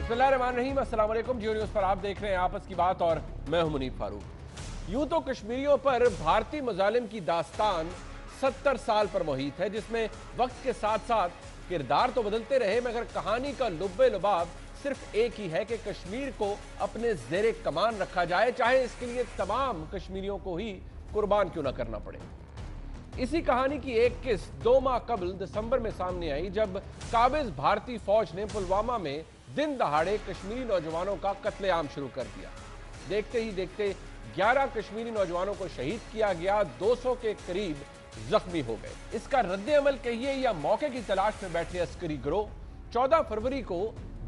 बिस्मिल्लाहिर्रहमानिर्रहीम, अस्सलाम वालेकुम। जियो न्यूज़ पर आप देख रहे हैं आपस की बात और मैं हूं मुनीब फारूक। यूं तो कश्मीरियों पर भारतीय मुजालिम की दास्तान 70 साल पर मुहित है, जिसमें वक्त के साथ साथ किरदार तो बदलते रहे मगर कहानी का लुब्बे लुबाब सिर्फ एक ही है कि कश्मीर को अपने जेरे कमान रखा जाए, चाहे इसके लिए तमाम कश्मीरियों को ही कुर्बान क्यों ना करना पड़े। इसी कहानी की एक किस्त 2 माह कबल दिसंबर में सामने आई, जब काबिज भारतीय फौज ने पुलवामा में दिन दहाड़े कश्मीरी नौजवानों का कत्लेआम शुरू कर दिया। देखते ही देखते 11 कश्मीरी नौजवानों को शहीद किया गया, 200 के करीब जख्मी हो गए। इसका रद्द-ए-अमल कहिए या मौके की तलाश में बैठे अस्करी गिरोह, 14 फरवरी को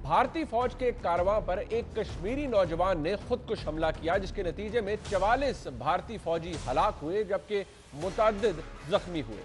भारतीय फौज के एक कारवां पर एक कश्मीरी नौजवान ने खुदकुश हमला किया, जिसके नतीजे में 44 भारतीय फौजी हलाक हुए जबकि मुतअद्दिद जख्मी हुए।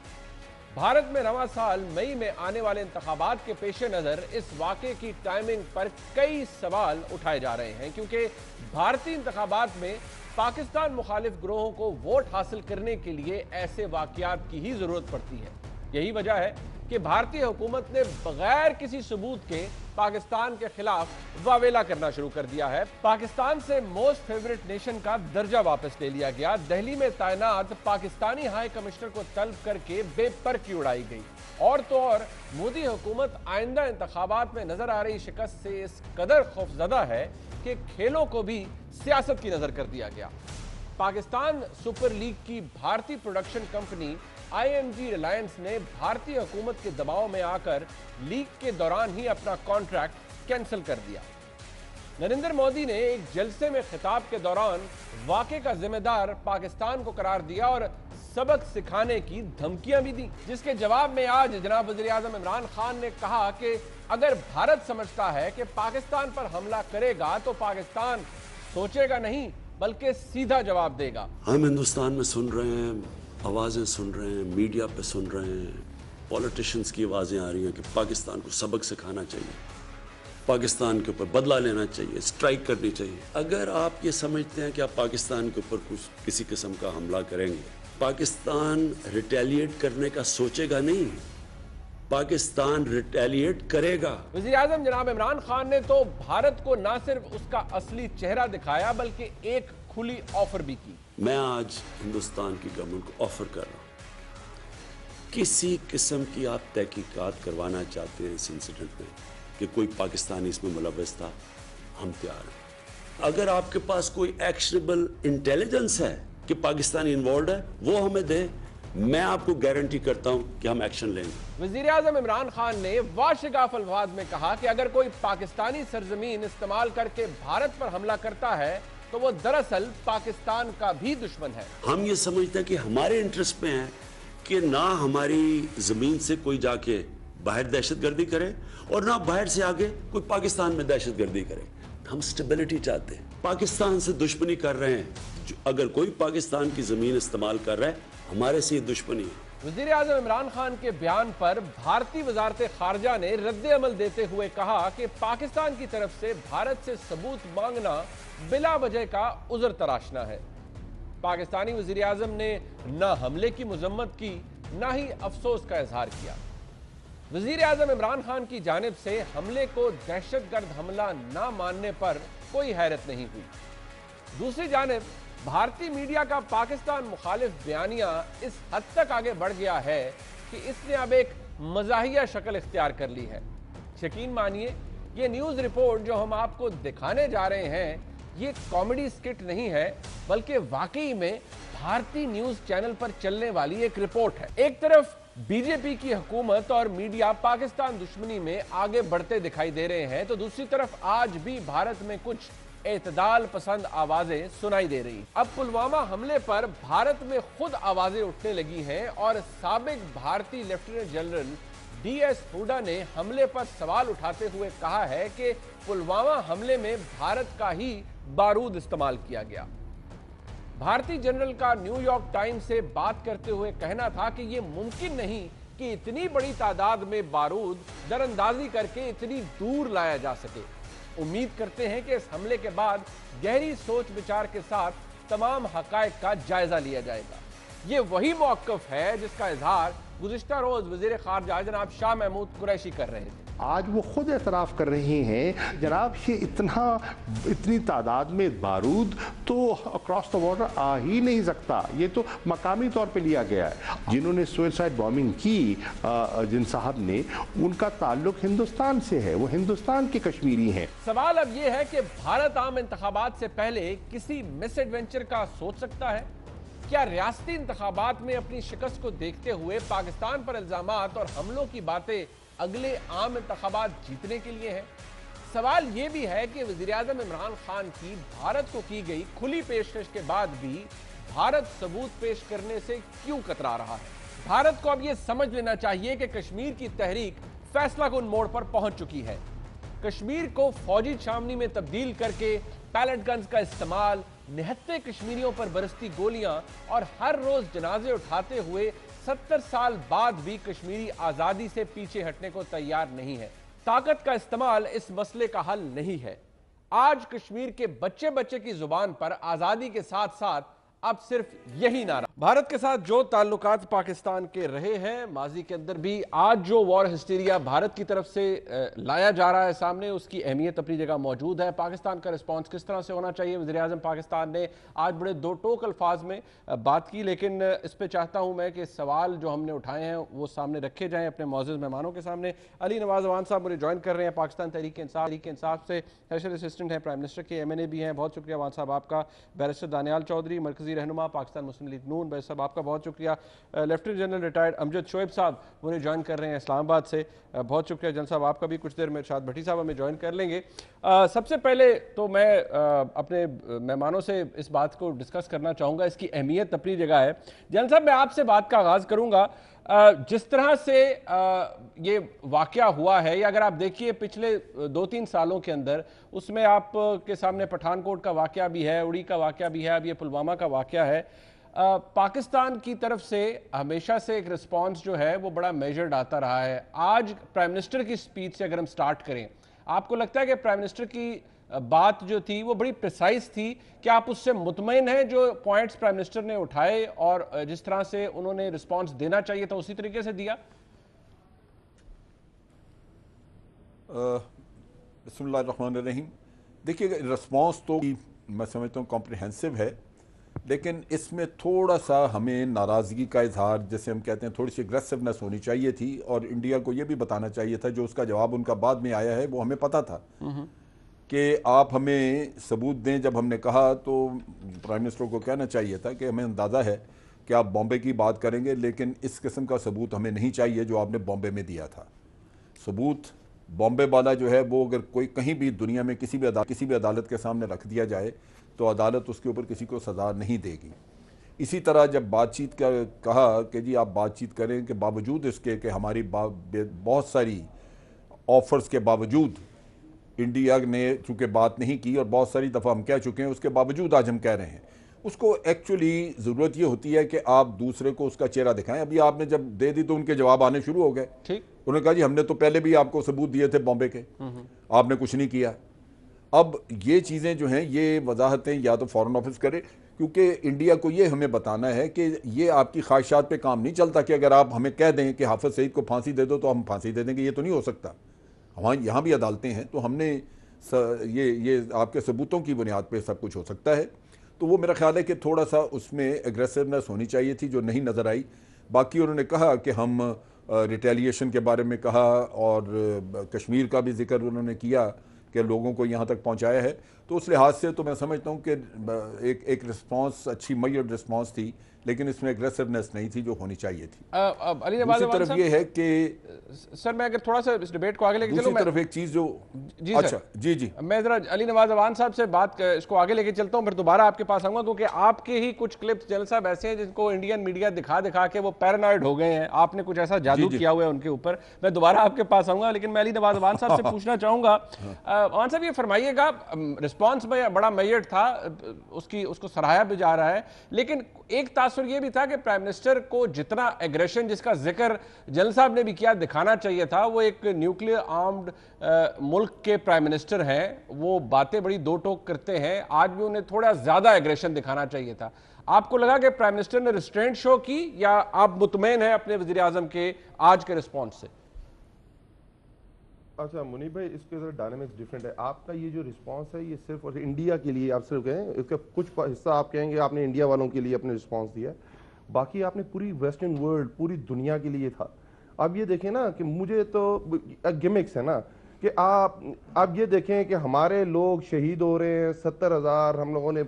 भारत में रवां साल मई में आने वाले इंतखाबात के पेश नज़र इस वाक़े की टाइमिंग पर कई सवाल उठाए जा रहे हैं, क्योंकि भारतीय इंतखाबात में पाकिस्तान मुखालिफ ग्रोहों को वोट हासिल करने के लिए ऐसे वाक़यात की ही ज़रूरत पड़ती है। यही वजह है कि भारतीय हुकूमत ने बगैर किसी सबूत के पाकिस्तान के खिलाफ वावेला करना शुरू कर दिया है। पाकिस्तान से मोस्ट फेवरेट नेशन का दर्जा वापस ले लिया गया। दिल्ली में तैनात पाकिस्तानी हाई कमिश्नर को तलब करके बेपरखी उड़ाई गई। और तो और मोदी हुकूमत आइंदा इंतखाबात में नजर आ रही शिकस्त से इस कदर खौफजदा है कि खेलों को भी सियासत की नजर कर दिया गया। पाकिस्तान सुपर लीग की भारतीय प्रोडक्शन कंपनी IMG रिलायंस ने भारतीय हुकूमत के दबाव में आकर लीग के दौरान ही अपना कॉन्ट्रैक्ट कैंसिल कर दिया। नरेंद्र मोदी ने एक जलसे में खिताब के दौरान वाक़े का जिम्मेदार पाकिस्तान को करार दिया और सबक सिखाने की धमकियां भी दी, जिसके जवाब में आज जनाब वज़ीर-ए-आज़म इमरान खान ने कहा कि अगर भारत समझता है कि पाकिस्तान पर हमला करेगा तो पाकिस्तान सोचेगा नहीं बल्कि सीधा जवाब देगा। हम हिंदुस्तान में सुन रहे हैं, आवाज़ें सुन रहे हैं, मीडिया पे सुन रहे हैं, पॉलिटिशियंस की आवाज़ें आ रही हैं कि पाकिस्तान को सबक सिखाना चाहिए, पाकिस्तान के ऊपर बदला लेना चाहिए, स्ट्राइक करनी चाहिए। अगर आप ये समझते हैं कि आप पाकिस्तान के ऊपर कुछ किसी किस्म का हमला करेंगे, पाकिस्तान रिटेलिएट करने का सोचेगा नहीं, पाकिस्तान रिटेलिएट करेगा। वज़ीर-ए-आज़म जनाब इमरान खान ने तो भारत को न सिर्फ उसका असली चेहरा दिखाया बल्कि एक खुली ऑफर भी की। मैं आज हिंदुस्तान की गवर्नमेंट को ऑफर कर रहा हूं, किसी किस्म की आप तहकीकात करवाना चाहते हैं इस इंसिडेंट में कि कोई पाकिस्तानी इसमें मुलव्वस था, हम तैयार हैं। अगर आपके पास कोई एक्शनेबल इंटेलिजेंस है कि पाकिस्तानी इन्वॉल्व है, वो हमें दे, मैं आपको गारंटी करता हूं कि हम एक्शन लेंगे। वज़ीर-ए-आज़म इमरान खान ने वाशिगाफ अल्फाज में कहा कि अगर कोई पाकिस्तानी सरजमीन इस्तेमाल करके भारत पर हमला करता है तो वो दरअसल पाकिस्तान का भी दुश्मन है। हम ये समझते हैं कि हमारे इंटरेस्ट में है कि ना हमारी जमीन से कोई जाके बाहर दहशतगर्दी करे और ना बाहर से आगे कोई पाकिस्तान में दहशतगर्दी करे। हम स्टेबिलिटी चाहते हैं। पाकिस्तान से दुश्मनी कर रहे हैं, अगर कोई पाकिस्तान की जमीन इस्तेमाल कर रहा है हमारे से दुश्मनी है। वज़ीर-ए-आज़म इमरान खान के बयान पर भारतीय वज़ारत खारजा ने रद्द-ए-अमल देते हुए कहा कि पाकिस्तान की तरफ से भारत से सबूत मांगना बिला वजह का उज़र तराशना है। पाकिस्तानी वज़ीर-ए-आज़म ने न हमले की मज़म्मत की न ही अफसोस का इजहार किया। वज़ीर-ए-आज़म इमरान खान की जानिब से हमले को दहशतगर्द हमला न मानने पर कोई हैरत नहीं हुई। दूसरी जानिब भारतीय मीडिया का पाकिस्तान मुखालिफ बयानिया इस हद तक आगे बढ़ गया है कि इसने अब एक मज़ाहिया शक्ल इख्तियार कर ली है। यकीन मानिए, ये न्यूज़ रिपोर्ट जो हम आपको दिखाने जा रहे हैं ये कॉमेडी स्किट नहीं है, बल्कि वाकई में भारतीय न्यूज़ चैनल पर चलने वाली एक रिपोर्ट है। एक तरफ बीजेपी की हुकूमत और मीडिया पाकिस्तान दुश्मनी में आगे बढ़ते दिखाई दे रहे हैं, तो दूसरी तरफ आज भी भारत में कुछ एतदाल पसंद आवाजें सुनाई दे रही। अब पुलवामा हमले पर भारत में खुद आवाजें उठने लगी हैं और साबिक भारतीय लेफ्टिनेंट जनरल DS हुड्डा ने हमले पर सवाल उठाते हुए कहा है कि पुलवामा हमले में भारत का ही बारूद इस्तेमाल किया गया। भारतीय जनरल का न्यूयॉर्क टाइम्स से बात करते हुए कहना था कि यह मुमकिन नहीं कि इतनी बड़ी तादाद में बारूद दरअंदाजी करके इतनी दूर लाया जा सके। उम्मीद करते हैं कि इस हमले के बाद गहरी सोच विचार के साथ तमाम हकायक का जायजा लिया जाएगा। ये वही मौक़िफ़ है जिसका इजहार गुज़िश्ता रोज वज़ीर ख़ारजा जनाब शाह महमूद कुरैशी कर रहे थे। आज वो खुद एतराफ़ कर रहे हैं जनाब ये इतनी तादाद में बारूद तो अक्रॉस द बॉर्डर आ ही नहीं सकता, ये तो मकामी तौर पे लिया गया है। जिन्होंने सुसाइड बॉम्बिंग की जिन साहब ने, उनका ताल्लुक हिंदुस्तान से है, वो हिंदुस्तान के कश्मीरी हैं। सवाल अब ये है कि भारत आम इंतखाबात से पहले किसी मिस एडवेंचर का सोच सकता है? क्या रियासती इंतखाबात में अपनी शिकस्त को देखते हुए पाकिस्तान पर इल्जामात और हमलों की बातें अगले आम इंतखाबात जीतने के लिए है? सवाल यह भी है कि वज़ीर-ए-आज़म इमरान खान की भारत को की गई खुली पेशकश के बाद भी भारत सबूत पेश करने से क्यों कतरा रहा है? भारत को अब यह समझ लेना चाहिए कि कश्मीर की तहरीक फैसलाकुन मोड़ पर पहुंच चुकी है। कश्मीर को फौजी छावनी में तब्दील करके पैलेट गन्स का इस्तेमाल, निहत्ते कश्मीरियों पर बरसती गोलियां और हर रोज जनाजे उठाते हुए 70 साल बाद भी कश्मीरी आजादी से पीछे हटने को तैयार नहीं है। ताकत का इस्तेमाल इस मसले का हल नहीं है। आज कश्मीर के बच्चे बच्चे की जुबान पर आजादी के साथ साथ अब सिर्फ यही नारा। भारत के साथ जो ताल्लुकात पाकिस्तान के रहे हैं माजी के अंदर भी, आज जो वॉर हिस्टीरिया भारत की तरफ से लाया जा रहा है सामने, उसकी अहमियत अपनी जगह मौजूद है। पाकिस्तान का रिस्पांस किस तरह से होना चाहिए, वज़ीर-ए-आज़म पाकिस्तान ने आज बड़े दो टोक अल्फाज में बात की, लेकिन इस पर चाहता हूँ मैं कि सवाल जो हमने उठाए हैं वो सामने रखे जाएँ अपने मौजूद मेहमानों के सामने। अली नवाज अवान साहब मुझे ज्वाइन कर रहे हैं पाकिस्तान तहरीक इंसाफ से, स्पेशल असिस्टेंट हैं प्राइम मिनिस्टर के, MNA भी हैं, बहुत शुक्रिया अवान साहब आपका। बैरिस्टर दानियाल चौधरी, मरकजी रहनुमा पाकिस्तान मुस्लिम लीग नून, बैरिस्टर साहब आपका बहुत शुक्रिया। Lieutenant general retired Amjad Shoaib साहब मुझे ज्वाइन कर रहे हैं इस्लामाबाद से, बहुत शुक्रिया जनरल साहब आपका भी। कुछ देर में शाद भट्टी साहब हमें ज्वाइन कर लेंगे। सबसे पहले तो मैं अपने मेहमानों से इस बात को डिस्कस करना चाहूँगा, इसकी अहमियत अपनी जगह है। जनरल साहब मैं आपसे बात का आगाज़ करूँगा। जिस तरह से ये वाकया हुआ है, या अगर आप देखिए पिछले 2-3 सालों के अंदर, उसमें आप के सामने पठानकोट का वाकया भी है, उड़ी का वाकया भी है, अब ये पुलवामा का वाकया है। पाकिस्तान की तरफ से हमेशा से एक रिस्पांस जो है वो बड़ा मेजर्ड आता रहा है। आज प्राइम मिनिस्टर की स्पीच से अगर हम स्टार्ट करें, आपको लगता है कि प्राइम मिनिस्टर की बात जो थी वो बड़ी प्रिसाइज थी? क्या आप उससे मुतमईन हैं जो पॉइंट्स प्राइम मिनिस्टर ने उठाए और जिस तरह से उन्होंने रिस्पांस देना चाहिए था उसी तरीके से दिया? बिस्मिल्लाहिर्रहमानिर्रहीम। देखिए, रिस्पांस तो मैं समझता हूँ कॉम्प्रिहेंसिव है, लेकिन इसमें थोड़ा सा हमें नाराज़गी का इजहार, जैसे हम कहते हैं, थोड़ी सी एग्रेसिवनेस होनी चाहिए थी, और इंडिया को ये भी बताना चाहिए था, जो उसका जवाब उनका बाद में आया है वो हमें पता था कि आप हमें सबूत दें। जब हमने कहा तो प्राइम मिनिस्टर को कहना चाहिए था कि हमें अंदाज़ा है कि आप बॉम्बे की बात करेंगे, लेकिन इस किस्म का सबूत हमें नहीं चाहिए जो आपने बॉम्बे में दिया था। सबूत बॉम्बे वाला जो है वो अगर कोई कहीं भी दुनिया में किसी भी अदालत के सामने रख दिया जाए तो अदालत उसके ऊपर किसी को सज़ा नहीं देगी। इसी तरह जब बातचीत का कहा कि जी आप बातचीत करें, कि बावजूद इसके कि हमारी बहुत सारी ऑफर्स के बावजूद इंडिया ने चूँकि बात नहीं की, और बहुत सारी दफ़ा हम कह चुके हैं, उसके बावजूद आज हम कह रहे हैं, उसको एक्चुअली ज़रूरत ये होती है कि आप दूसरे को उसका चेहरा दिखाएं। अभी आपने जब दे दी तो उनके जवाब आने शुरू हो गए। ठीक, उन्होंने कहा जी हमने तो पहले भी आपको सबूत दिए थे बॉम्बे के, आपने कुछ नहीं किया। अब ये चीज़ें जो हैं, ये वजाहतें या तो फॉरेन ऑफिस करे, क्योंकि इंडिया को ये हमें बताना है कि ये आपकी ख्वाहिशात पे काम नहीं चलता कि अगर आप हमें कह दें कि हाफिज सईद को फांसी दे दो तो हम फांसी दे देंगे, ये तो नहीं हो सकता। हमारे यहाँ भी अदालतें हैं, तो हमने ये आपके सबूतों की बुनियाद पे सब कुछ हो सकता है। तो वो मेरा ख्याल है कि थोड़ा सा उसमें एग्रेसिवनेस होनी चाहिए थी, जो नहीं नज़र आई। बाकी उन्होंने कहा कि हम रिटेलिएशन के बारे में कहा, और कश्मीर का भी जिक्र उन्होंने किया कि लोगों को यहाँ तक पहुँचाया है। तो उस लिहाज से तो मैं समझता हूँ कि एक रिस्पांस, अच्छी मैयर्ड रिस्पांस थी, लेकिन इसमें एग्रेसिवनेस नहीं थी जो होनी चाहिए थी। दूसरी तरफ ये है कि सर, मैं अगर थोड़ा सा इस डिबेट को आगे लेके चलूं, दूसरी तरफ एक चीज़ जो जी अच्छा जी मैं जरा अली नवाज अवान साहब से बात इसको आगे लेके चलता हूं, फिर दोबारा आपके पास आऊंगा, क्योंकि आपके ही कुछ क्लिप्स जनरल साहब ऐसे हैं जिनको इंडियन मीडिया दिखा दिखा के वो पैरानॉइड हो गए हैं। आपने कुछ ऐसा जादू किया हुआ है उनके ऊपर। मैं दोबारा आपके पास आऊंगा, लेकिन मैं अली नवाज अवान साहब से पूछना चाहूंगा। अवान साहब, ये फरमाइएगा, रिस्पॉन्स में बड़ा मैयर्ड था, उसको सराहा भी जा रहा है, लेकिन एक तासुर ये भी था कि प्राइम मिनिस्टर को जितना एग्रेशन, जिसका जिक्र जनरल साहब ने भी किया, दिखाना चाहिए था। वो एक न्यूक्लियर आर्म्ड मुल्क के प्राइम मिनिस्टर हैं, वो बातें बड़ी दो टोक करते हैं, आज भी उन्हें थोड़ा ज्यादा एग्रेशन दिखाना चाहिए था। आपको लगा कि प्राइम मिनिस्टर ने रिस्ट्रेंट शो की, या आप मुतमईन हैं अपने वजीर आजम के आज के रिस्पॉन्स से? अच्छा मुनीब भाई, इसके अंदर डायनामिक्स डिफरेंट है। आपका ये जो रिस्पांस है ये सिर्फ और इंडिया के लिए आप सिर्फ कहें, इसका कुछ हिस्सा आप कहेंगे आपने इंडिया वालों के लिए अपने रिस्पांस दिया, बाकी आपने पूरी वेस्टर्न वर्ल्ड, पूरी दुनिया के लिए था। अब ये देखें ना कि मुझे तो गिमिक्स है ना कि आप ये देखें कि हमारे लोग शहीद हो रहे हैं, 70,000 हम लोगों ने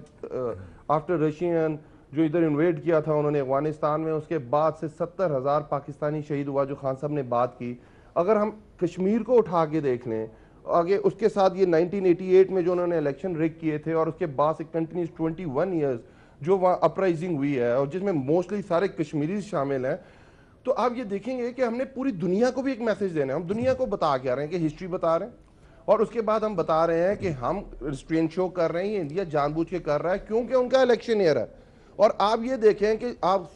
आफ्टर रशियन जो इधर इन्वेड किया था उन्होंने अफगानिस्तान में, उसके बाद से 70,000 पाकिस्तानी शहीद हुआ, जो खान साहब ने बात की। अगर हम कश्मीर को उठा के देख लें आगे, उसके साथ ये 1988 में जो उन्होंने इलेक्शन रिग किए थे और उसके बाद से कंटिन्यूस 21 ईयर्स जो वहाँ अपराइजिंग हुई है और जिसमें मोस्टली सारे कश्मीरी शामिल हैं, तो आप ये देखेंगे कि हमने पूरी दुनिया को भी एक मैसेज देना है। हम दुनिया को बता के आ रहे हैं कि हिस्ट्री बता रहे हैं, और उसके बाद हम बता रहे हैं कि हम रिस्ट्रेंट शो कर रहे हैं, ये इंडिया जानबूझ के कर रहा है क्योंकि उनका इलेक्शन ईयर है। और आप ये देखें कि आप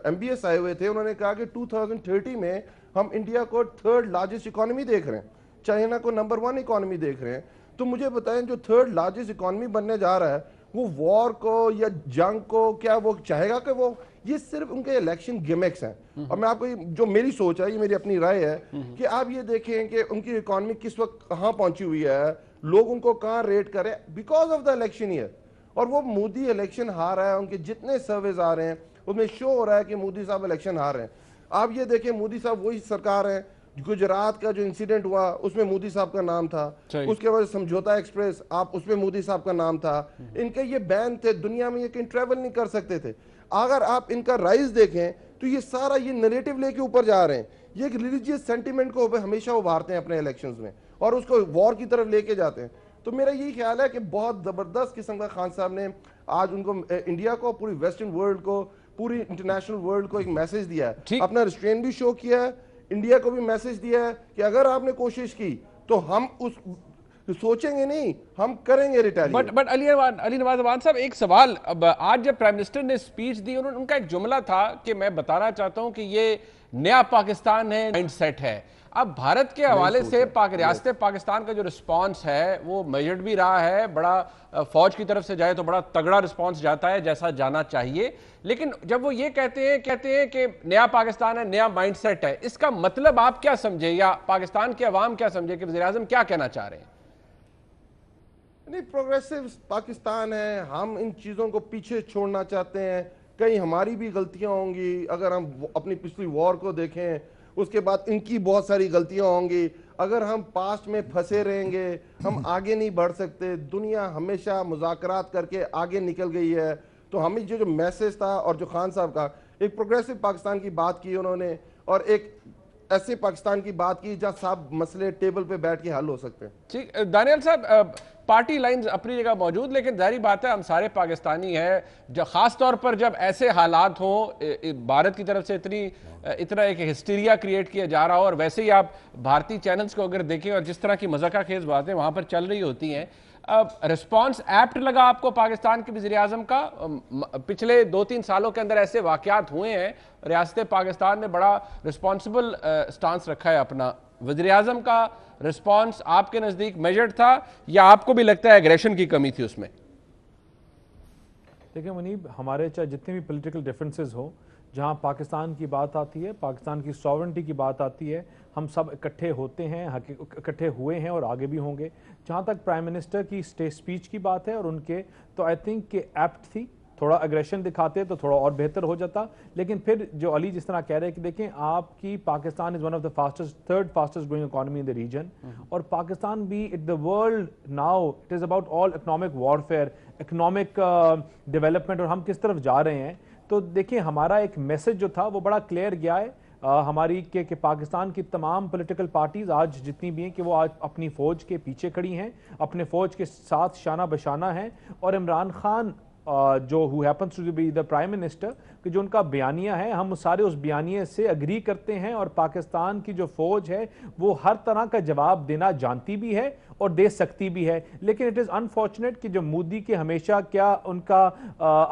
MBS आए हुए थे, उन्होंने कहा कि 2030 में हम इंडिया को 3rd लार्जेस्ट इकोनॉमी देख रहे हैं, चाइना को नंबर 1 इकोनॉमी देख रहे हैं। तो मुझे बताएं, जो 3rd लार्जेस्ट इकोनॉमी बनने जा रहा है वो वॉर को या जंग को क्या वो चाहेगा? कि वो ये सिर्फ उनके इलेक्शन गिमिक्स हैं। और मैं आपको जो मेरी सोच है, ये मेरी अपनी राय है कि आप ये देखें कि उनकी इकोनॉमी किस वक्त कहाँ पहुंची हुई है, लोग उनको कहाँ रेट करें because of the election year. और वो मोदी इलेक्शन हार रहा है, उनके जितने सर्वेज आ रहे हैं उसमें शो हो रहा है कि मोदी साहब इलेक्शन हार रहे हैं। आप ये देखें, मोदी साहब वही सरकार है, गुजरात का जो इंसिडेंट हुआ उसमें मोदी साहब का नाम था, उसके बाद समझौता एक्सप्रेस आप उसमें मोदी साहब का नाम था, इनके ये बैन थे, दुनिया में ये कहीं ट्रेवल नहीं कर सकते थे। अगर आप इनका राइज देखें तो ये सारा ये नरेटिव लेके ऊपर जा रहे हैं, ये एक रिलीजियस सेंटिमेंट को हमेशा उभारते हैं अपने इलेक्शंस में और उसको वॉर की तरफ लेके जाते हैं। तो मेरा यही ख्याल है कि बहुत जबरदस्त किस्म का खान साहब ने आज उनको इंडिया को, पूरी वेस्टर्न वर्ल्ड को, पूरी इंटरनेशनल वर्ल्ड को एक मैसेज दिया है, अपना रिस्ट्रेंट भी शो किया है, इंडिया को भी मैसेज दिया है कि अगर आपने कोशिश की तो हम उस सोचेंगे नहीं, हम करेंगे रिटेलिएट। बट अली नवाज अवान साहब, एक सवाल। अब आज जब प्राइम मिनिस्टर ने स्पीच दी, उनका एक जुमला था कि मैं बताना चाहता हूं कि ये नया पाकिस्तान है, माइंडसेट है। अब भारत के हवाले से रियासत पाकिस्तान का जो रिस्पांस है वो मेजर्ड भी रहा है, बड़ा फौज की तरफ से जाए तो बड़ा तगड़ा रिस्पांस जाता है जैसा जाना चाहिए। लेकिन जब वो ये कहते हैं कि नया पाकिस्तान है, नया माइंडसेट है, इसका मतलब आप क्या समझे या पाकिस्तान के अवाम क्या समझे कि वज़ीर-ए-आज़म क्या कहना चाह रहे हैं? नहीं, प्रोग्रेसिव पाकिस्तान है, हम इन चीज़ों को पीछे छोड़ना चाहते हैं। कहीं हमारी भी गलतियां होंगी, अगर हम अपनी पिछली वॉर को देखें उसके बाद इनकी बहुत सारी गलतियां होंगी। अगर हम पास्ट में फंसे रहेंगे हम आगे नहीं बढ़ सकते। दुनिया हमेशा मुज़ाकरात करके आगे निकल गई है। तो हमें जो मैसेज था और जो खान साहब का एक प्रोग्रेसिव पाकिस्तान की बात की उन्होंने, और एक ऐसे पाकिस्तान की बात की जहां सब मसले टेबल पे बैठ के हल हो सकते हैं। ठीक, दानियल साहब, पार्टी लाइंस अपनी जगह मौजूद, लेकिन जाहिर बात है हम सारे पाकिस्तानी हैं, जो खास तौर पर जब ऐसे हालात हों, भारत की तरफ से इतना एक हिस्टीरिया क्रिएट किया जा रहा हो, और वैसे ही आप भारतीय चैनल्स को अगर देखें और जिस तरह की मज़ाका खेज बातें वहां पर चल रही होती हैं, रिस्पांस एप्ट लगा आपको पाकिस्तान के वज़ीर-ए-आज़म का? पिछले 2-3 सालों के अंदर ऐसे वाक़यात हुए हैं, रियासत पाकिस्तान ने बड़ा रिस्पॉन्सिबल स्टांस रखा है अपना। वज़ीर-ए-आज़म का रिस्पांस आपके नज़दीक मेजर्ड था या आपको भी लगता है एग्रेशन की कमी थी उसमें? देखिए मुनीब, हमारे चाहे जितने भी पॉलिटिकल डिफरेंसेस हो, जहां पाकिस्तान की बात आती है, पाकिस्तान की सॉवरेंटी की बात आती है, हम सब इकट्ठे होते हैं, इकट्ठे हुए हैं और आगे भी होंगे। जहां तक प्राइम मिनिस्टर की स्पीच की बात है और उनके, तो आई थिंक कि एप्ट थी। थोड़ा अग्रेशन दिखाते तो थोड़ा और बेहतर हो जाता। लेकिन फिर जो अली जिस तरह कह रहे हैं कि देखें, आपकी Pakistan is one of the third fastest growing economy in the region, और पाकिस्तान भी in the world now it is about all economic warfare, economic development, और हम किस तरफ जा रहे हैं। तो देखिए, हमारा एक मैसेज जो था वो बड़ा क्लियर गया है हमारी कि पाकिस्तान की तमाम पॉलिटिकल पार्टीज आज जितनी भी हैं कि वो आज अपनी फ़ौज के पीछे खड़ी हैं, अपने फ़ौज के साथ शाना बशाना हैं। और इमरान खान जो who happens to be the prime minister, कि जो उनका बयानिया है, हम सारे उस बयानिए से अग्री करते हैं, और पाकिस्तान की जो फौज है वो हर तरह का जवाब देना जानती भी है और दे सकती भी है। लेकिन इट इज़ अनफॉर्चुनेट कि जो मोदी के हमेशा क्या उनका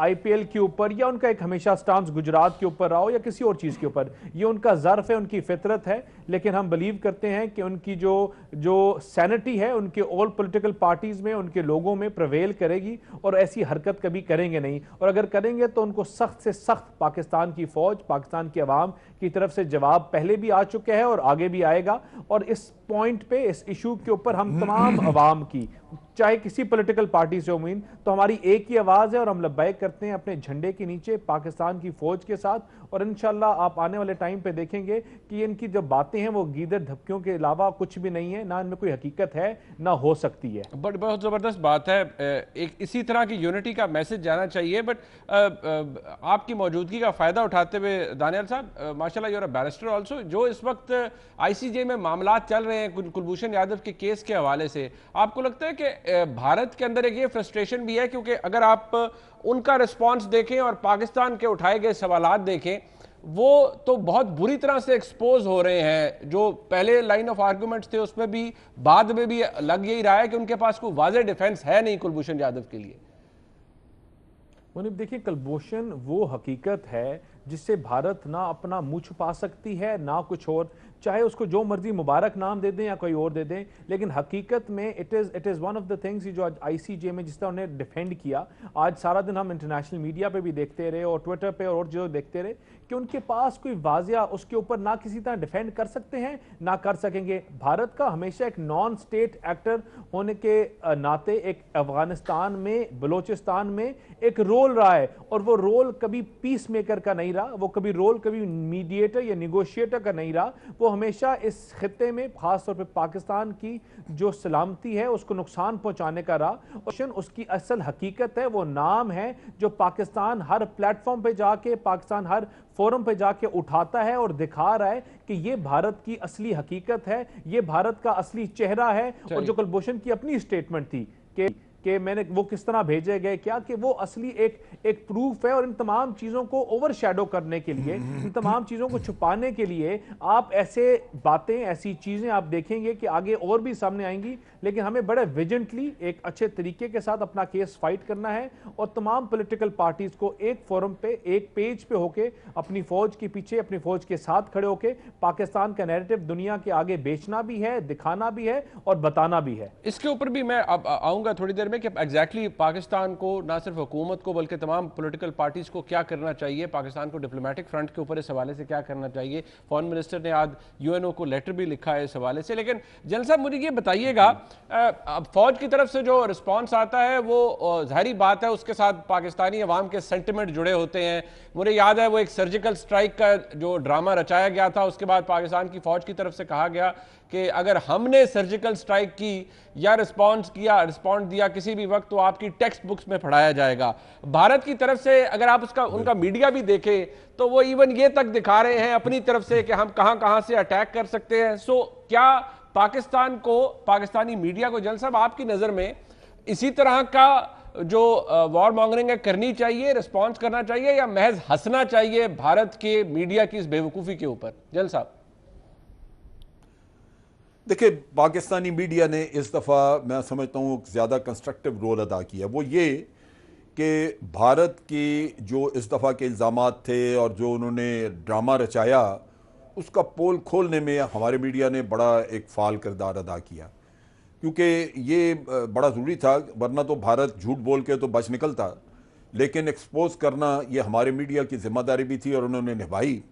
IPL के ऊपर या उनका एक हमेशा स्टांस गुजरात के ऊपर रहा हो या किसी और चीज़ के ऊपर, ये उनका ज़र्फ है, उनकी फितरत है। लेकिन हम बिलीव करते हैं कि उनकी जो सैनिटी है उनके ऑल पॉलिटिकल पार्टीज़ में, उनके लोगों में प्रवेल करेगी, और ऐसी हरकत कभी करेंगे नहीं। और अगर करेंगे तो उनको सख्त से सख्त सख्त पाकिस्तान की फौज, पाकिस्तान की अवाम की तरफ से जवाब पहले भी आ चुका है और आगे भी आएगा। और इस पॉइंट पे, इस इशू के ऊपर हम तमाम अवाम की, चाहे किसी पॉलिटिकल पार्टी से उम्मीद, तो हमारी एक ही आवाज है और हम लब्बैक करते हैं अपने झंडे के नीचे पाकिस्तान की फौज के साथ। और इंशाल्लाह आप आने वाले टाइम पे देखेंगे कि इनकी जो बातें हैं वो गीदड़ धपकियों के अलावा कुछ भी नहीं है, ना इनमें कोई हकीकत है ना हो सकती है। बट बहुत ज़बरदस्त बात है, एक इसी तरह की यूनिटी का मैसेज जाना चाहिए। बट आपकी मौजूदगी का फ़ायदा उठाते हुए दानियाल साहब, माशाल्लाह you are a barrister also, जो इस वक्त आईसीजे में मामला चल रहे हैं कुलभूषण यादव के केस के हवाले से, आपको लगता है कि भारत के अंदर एक ये फ्रस्ट्रेशन भी है? क्योंकि अगर आप उनका रिस्पॉन्स देखें और पाकिस्तान के उठाए गए सवालात देखें, वो तो बहुत बुरी तरह से एक्सपोज हो रहे हैं। जो पहले लाइन ऑफ आर्गुमेंट्स थे उसमें भी, बाद में भी लग यही रहा है कि उनके पास कोई वाज़ेह डिफेंस है नहीं कुलभूषण यादव के लिए। मुनीब देखिए, कुलभूषण वो हकीकत है जिससे भारत ना अपना मुंह छुपा सकती है ना कुछ और, चाहे उसको जो मर्जी मुबारक नाम दे दें या कोई और दे दें, लेकिन हकीकत में it is one of the things जो आज आईसीजे में जिस तरह उन्हें डिफेंड किया, आज सारा दिन हम इंटरनेशनल मीडिया पे भी देखते रहे और ट्विटर पे और जो देखते रहे कि उनके पास कोई वाजिया उसके ऊपर ना किसी तरह डिफेंड कर सकते हैं ना कर सकेंगे। भारत का हमेशा एक नॉन स्टेट एक्टर होने के नाते एक अफगानिस्तान में, बलोचिस्तान में एक रोल रहा है, और वो रोल कभी पीस मेकर का नहीं रहा, वो कभी मीडिएटर या निगोशिएटर का नहीं रहा। वो हमेशा इस खित्ते में, खासतौर पे पाकिस्तान की जो सलामती है उसको नुकसान पहुंचाने का रहा। और उसकी असल हकीकत है, वो नाम है जो पाकिस्तान हर प्लेटफॉर्म पे जाके, पाकिस्तान हर फोरम पे जाके उठाता है और दिखा रहा है कि ये भारत की असली हकीकत है, ये भारत का असली चेहरा है। और जो कुलभूषण की अपनी स्टेटमेंट थी कि मैंने वो किस तरह भेजे गए, क्या कि वो असली एक प्रूफ है। और इन तमाम चीजों को ओवरशैडो करने के लिए, इन तमाम चीजों को छुपाने के लिए आप ऐसे बातें, ऐसी चीजें आप देखेंगे कि आगे और भी सामने आएंगी। लेकिन हमें बड़े विजिलेंटली, एक अच्छे तरीके के साथ अपना केस फाइट करना है और तमाम पॉलिटिकल पार्टीज को एक फोरम पे, एक पेज पे होके, अपनी फौज के पीछे, अपनी फौज के साथ खड़े होके पाकिस्तान का नैरेटिव दुनिया के आगे बेचना भी है, दिखाना भी है और बताना भी है। इसके ऊपर भी मैं अब आऊंगा थोड़ी देर में कि एग्जैक्टली पाकिस्तान को, ना सिर्फ हुकूमत को बल्कि तमाम पॉलिटिकल पार्टीज को क्या करना चाहिए, पाकिस्तान को डिप्लोमेटिक फ्रंट के ऊपर इस हवाले से क्या करना चाहिए। फॉरेन मिनिस्टर ने आज यूएनओ को लेटर भी लिखा है इस हवाले से। लेकिन जनरल साहब मुझे ये बताइएगा, अब फौज की तरफ से जो रिस्पॉन्स आता है वो जाहिर बात है उसके साथ पाकिस्तानी अवाम के सेंटिमेंट जुड़े होते हैं। मुझे याद है वो एक सर्जिकल स्ट्राइक का जो ड्रामा रचाया गया था, उसके बाद पाकिस्तान की फौज की तरफ से कहा गया कि अगर हमने सर्जिकल स्ट्राइक की या रिस्पॉन्स दिया किसी भी वक्त तो आपकी टेक्स्ट बुक्स में पढ़ाया जाएगा। भारत की तरफ से अगर आप उनका मीडिया भी देखें तो वो इवन ये तक दिखा रहे हैं अपनी तरफ से कि हम कहां से अटैक कर सकते हैं। सो क्या पाकिस्तान को, पाकिस्तानी मीडिया को जनरल साहब आपकी नजर में इसी तरह का जो वॉर मॉन्गरिंग है करनी चाहिए, रिस्पॉन्स करना चाहिए, या महज हंसना चाहिए भारत के मीडिया की इस बेवकूफ़ी के ऊपर? जनरल साहब देखिए, पाकिस्तानी मीडिया ने इस दफ़ा मैं समझता हूँ ज़्यादा कंस्ट्रक्टिव रोल अदा किया। वो ये कि भारत की जो इस दफ़ा के इल्ज़ामात थे और जो उन्होंने ड्रामा रचाया, उसका पोल खोलने में हमारे मीडिया ने बड़ा एक फ़ाल किरदार अदा किया, क्योंकि ये बड़ा ज़रूरी था, वरना तो भारत झूठ बोल के तो बच निकलता। लेकिन एक्सपोज करना ये हमारे मीडिया की ज़िम्मेदारी भी थी और उन्होंने निभाई।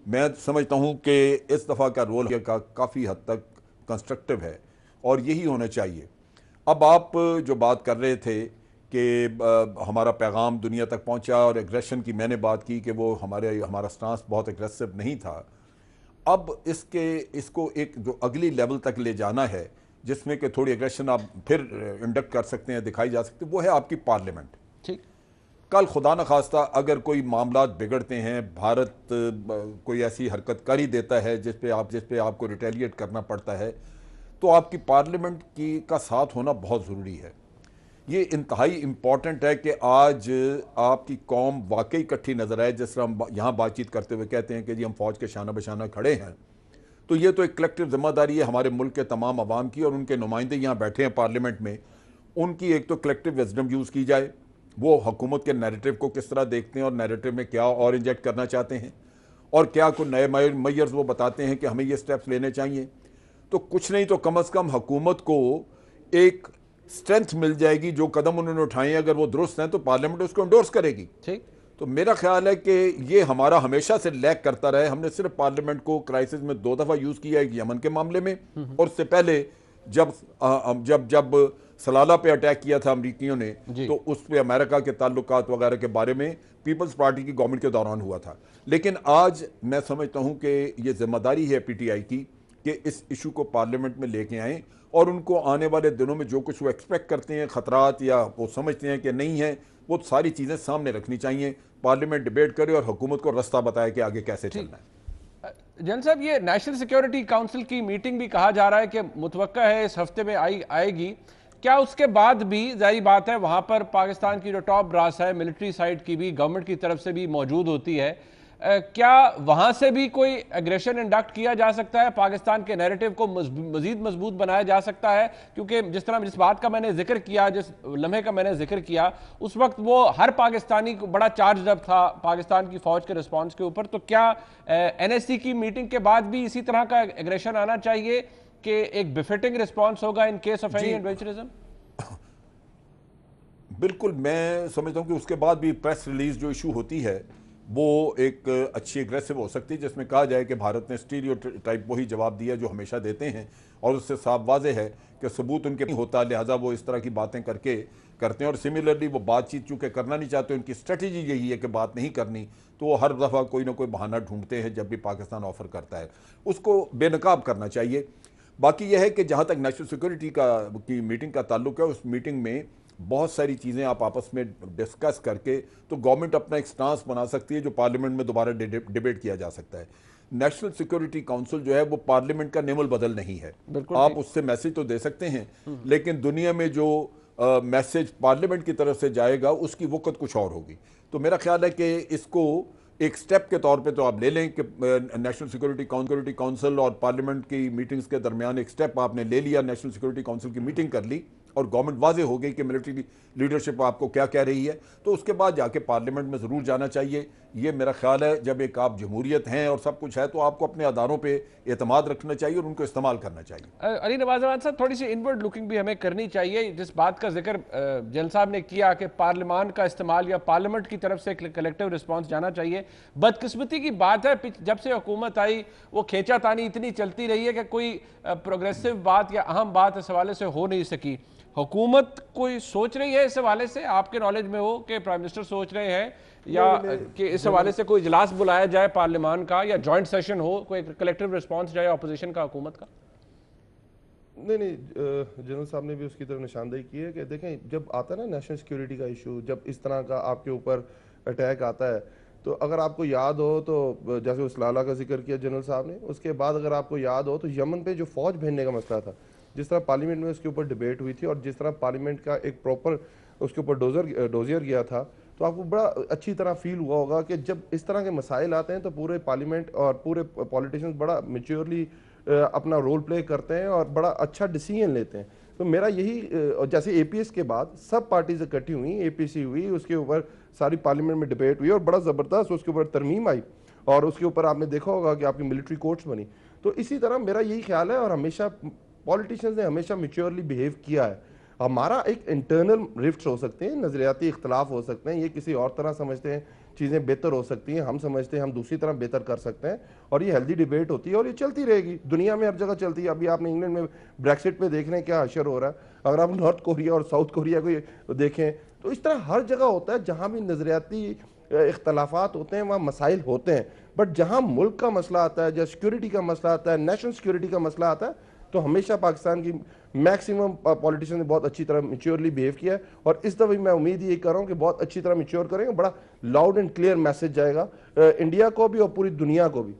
मैं समझता हूँ कि इस दफ़ा का रोल का काफ़ी हद तक कंस्ट्रक्टिव है और यही होना चाहिए। अब आप जो बात कर रहे थे कि हमारा पैगाम दुनिया तक पहुंचा और एग्रेशन की मैंने बात की कि वो हमारा स्टांस बहुत एग्रेसिव नहीं था। अब इसको एक जो अगली लेवल तक ले जाना है, जिसमें कि थोड़ी एग्रेशन आप फिर इंडक्ट कर सकते हैं, दिखाई जा सकती है, वो है आपकी पार्लियामेंट। ठीक, कल खुदा न खास्ता अगर कोई मामला बिगड़ते हैं, भारत कोई ऐसी हरकत कर ही देता है जिस पे आपको रिटेलिएट करना पड़ता है, तो आपकी पार्लियामेंट का साथ होना बहुत ज़रूरी है। ये इंतहाई इम्पॉर्टेंट है कि आज आपकी कौम वाकई इकट्ठी नज़र आए। जिस तरह हम यहाँ बातचीत करते हुए कहते हैं कि जी हम फ़ौज के शाना बशाना खड़े हैं, तो ये तो एक कलेक्टिव जिम्मेदारी है हमारे मुल्क के तमाम आवाम की, और उनके नुमाइंदे यहाँ बैठे हैं पार्लियामेंट में, उनकी एक तो कलेक्टिव विजडम यूज़ की जाए, वो हुकूमत के नैरेटिव को किस तरह देखते हैं और नैरेटिव में क्या और इंजेक्ट करना चाहते हैं, और क्या कोई नए मेजर्स वो बताते हैं कि हमें ये स्टेप्स लेने चाहिए। तो कुछ नहीं तो कम अज़ कम हुकूमत को एक स्ट्रेंथ मिल जाएगी। जो कदम उन्होंने उठाए अगर वो दुरुस्त हैं तो पार्लियामेंट उसको इंडोर्स करेगी। ठीक, तो मेरा ख्याल है कि ये हमारा हमेशा से लैक करता रहा है। हमने सिर्फ पार्लियामेंट को क्राइसिस में 2 दफ़ा यूज़ किया, एक यमन के मामले में और उससे पहले जब जब जब सलाला पे अटैक किया था अमरीकियों ने, तो उस पे अमेरिका के ताल्लुकात वगैरह के बारे में पीपल्स पार्टी की गवर्नमेंट के दौरान हुआ था। लेकिन आज मैं समझता हूं कि ये जिम्मेदारी है पीटीआई की कि इस इशू को पार्लियामेंट में लेके आएँ और उनको आने वाले दिनों में जो कुछ वो एक्सपेक्ट करते हैं, खतरात या वो समझते हैं कि नहीं है, वो सारी चीज़ें सामने रखनी चाहिए। पार्लियामेंट डिबेट करे और हुकूमत को रास्ता बताए कि आगे कैसे चलना है। जनरल साहब, ये नेशनल सिक्योरिटी काउंसिल की मीटिंग भी कहा जा रहा है कि मुतवक्का है इस हफ्ते में आएगी। क्या उसके बाद भी जाहिर बात है वहां पर पाकिस्तान की जो टॉप ब्रास है, मिलिट्री साइड की भी, गवर्नमेंट की तरफ से भी मौजूद होती है, क्या वहां से भी कोई एग्रेशन इंडक्ट किया जा सकता है? पाकिस्तान के नैरेटिव को मजीद मजबूत बनाया जा सकता है? क्योंकि जिस बात का मैंने जिक्र किया, जिस लम्हे का मैंने जिक्र किया, उस वक्त वो हर पाकिस्तानी को बड़ा चार्ज अप था पाकिस्तान की फौज के रिस्पॉन्स के ऊपर। तो क्या NSC की मीटिंग के बाद भी इसी तरह का एग्रेशन आना चाहिए कि एक बिफिटिंग रिस्पॉन्स होगा in case of any adventurism? बिल्कुल, मैं समझता हूं कि उसके बाद भी प्रेस रिलीज जो इशू होती है वो एक अच्छी एग्रेसिव हो सकती है, जिसमें कहा जाए कि भारत ने स्टीरियोटाइप वही जवाब दिया जो हमेशा देते हैं और उससे साफ वाजे है कि सबूत उनके नहीं होता, लिहाजा वो इस तरह की बातें करते हैं। और सिमिलरली वो बातचीत चूँकि करना नहीं चाहते, उनकी स्ट्रेटजी यही है कि बात नहीं करनी, तो वो हर दफ़ा कोई ना कोई बहाना ढूंढते हैं जब भी पाकिस्तान ऑफर करता है। उसको बेनकाब करना चाहिए। बाकी यह है कि जहाँ तक नेशनल सिक्योरिटी की मीटिंग का ताल्लुक है, उस मीटिंग में बहुत सारी चीज़ें आप आपस में डिस्कस करके तो गवर्नमेंट अपना एक स्टांस बना सकती है जो पार्लियामेंट में दोबारा डिबेट किया जा सकता है। नेशनल सिक्योरिटी काउंसिल जो है वो पार्लियामेंट का नेमल बदल नहीं है। आप उससे मैसेज तो दे सकते हैं, लेकिन दुनिया में जो मैसेज पार्लियामेंट की तरफ से जाएगा उसकी वक़्त कुछ और होगी। तो मेरा ख्याल है कि इसको एक स्टेप के तौर पे तो आप ले लें कि नेशनल सिक्योरिटी काउंसिल और पार्लियामेंट की मीटिंग्स के दरमियान एक स्टेप आपने ले लिया, नेशनल सिक्योरिटी काउंसिल की मीटिंग कर ली और गवर्नमेंट वाजे हो गई कि मिलिट्री लीडरशिप आपको क्या कह रही है, तो उसके बाद जाके पार्लियामेंट में ज़रूर जाना चाहिए। ये मेरा ख्याल है, जब एक आप जमहूरियत हैं और सब कुछ है तो आपको अपने अदारों पे एतमाद रखना चाहिए और उनको इस्तेमाल करना चाहिए। अली नवाज अहमद साहब, थोड़ी सी इनवर्ड लुकिंग भी हमें करनी चाहिए। जिस बात का जिक्र जनरल साहब ने किया कि पार्लियामान का इस्तेमाल या पार्लियामेंट की तरफ से कलेक्टिव रिस्पॉन्स जाना चाहिए, बदकिस्मती की बात है जब से हुकूमत आई वो खींचातानी इतनी चलती रही है कि कोई प्रोग्रेसिव बात या अहम बात इस हवाले से हो नहीं सकी। हुकूमत कोई सोच रही है इस हवाले से, आपके नॉलेज में हो कि प्राइम मिनिस्टर सोच रहे हैं या कि इस हवाले से कोई इजलास बुलाया जाए पार्लियामान का या जॉइंट सेशन हो, कोई कलेक्टिव रिस्पांस जाए अपोजिशन का हुकूमत का? नहीं, जनरल साहब ने भी उसकी तरफ निशानदेही की है कि देखें, जब आता है ना नेशनल सिक्योरिटी का इशू, जब इस तरह का आपके ऊपर अटैक आता है, तो अगर आपको याद हो तो जैसे उस लाला का जिक्र किया जनरल साहब ने, उसके बाद अगर आपको याद हो तो यमन पे जो फौज भेजने का मसला था, जिस तरह पार्लियामेंट में उसके ऊपर डिबेट हुई थी और जिस तरह पार्लियामेंट का एक प्रॉपर उसके ऊपर डोजियर गया था, तो आपको बड़ा अच्छी तरह फील हुआ होगा कि जब इस तरह के मसाइल आते हैं तो पूरे पार्लियामेंट और पूरे पॉलिटिशियंस बड़ा मेच्योरली अपना रोल प्ले करते हैं और बड़ा अच्छा डिसीजन लेते हैं। तो मेरा यही, जैसे APS के बाद सब पार्टीज इकट्ठी हुई, APC हुई, उसके ऊपर सारी पार्लियामेंट में डिबेट हुई और बड़ा ज़बरदस्त उसके ऊपर तरमीम आई और उसके ऊपर आपने देखा होगा कि आपकी मिलिट्री कोर्ट्स बनी। तो इसी तरह मेरा यही ख्याल है और हमेशा पॉलिटिशियंस ने हमेशा मैच्योरली बिहेव किया है। हमारा एक इंटरनल रिफ्ट हो सकते हैं, नजरियाती इख्तलाफ हो सकते हैं, ये किसी और तरह समझते हैं चीज़ें बेहतर हो सकती हैं, हम समझते हैं हम दूसरी तरह बेहतर कर सकते हैं और ये हेल्दी डिबेट होती है और ये चलती रहेगी, दुनिया में हर जगह चलती है। अभी आपने इंग्लैंड में ब्रेक्सिट पे देख रहे हैं क्या हशर हो रहा है, अगर आप नॉर्थ कोरिया और साउथ कोरिया को देखें तो इस तरह हर जगह होता है। जहाँ भी नजरियाती इख्तलाफात होते हैं वहाँ मसाइल होते हैं, बट जहाँ मुल्क का मसला आता है, जहाँ सिक्योरिटी का मसला आता है, नेशनल सिक्योरिटी का मसला आता है, तो हमेशा पाकिस्तान की मैक्सिमम पॉलिटिशियन ने बहुत अच्छी तरह मैच्योरली बिहेव किया है और इस दफ़ा मैं उम्मीद ये कर रहा हूँ कि बहुत अच्छी तरह मैच्योर करेंगे, बड़ा लाउड एंड क्लियर मैसेज जाएगा इंडिया को भी और पूरी दुनिया को भी।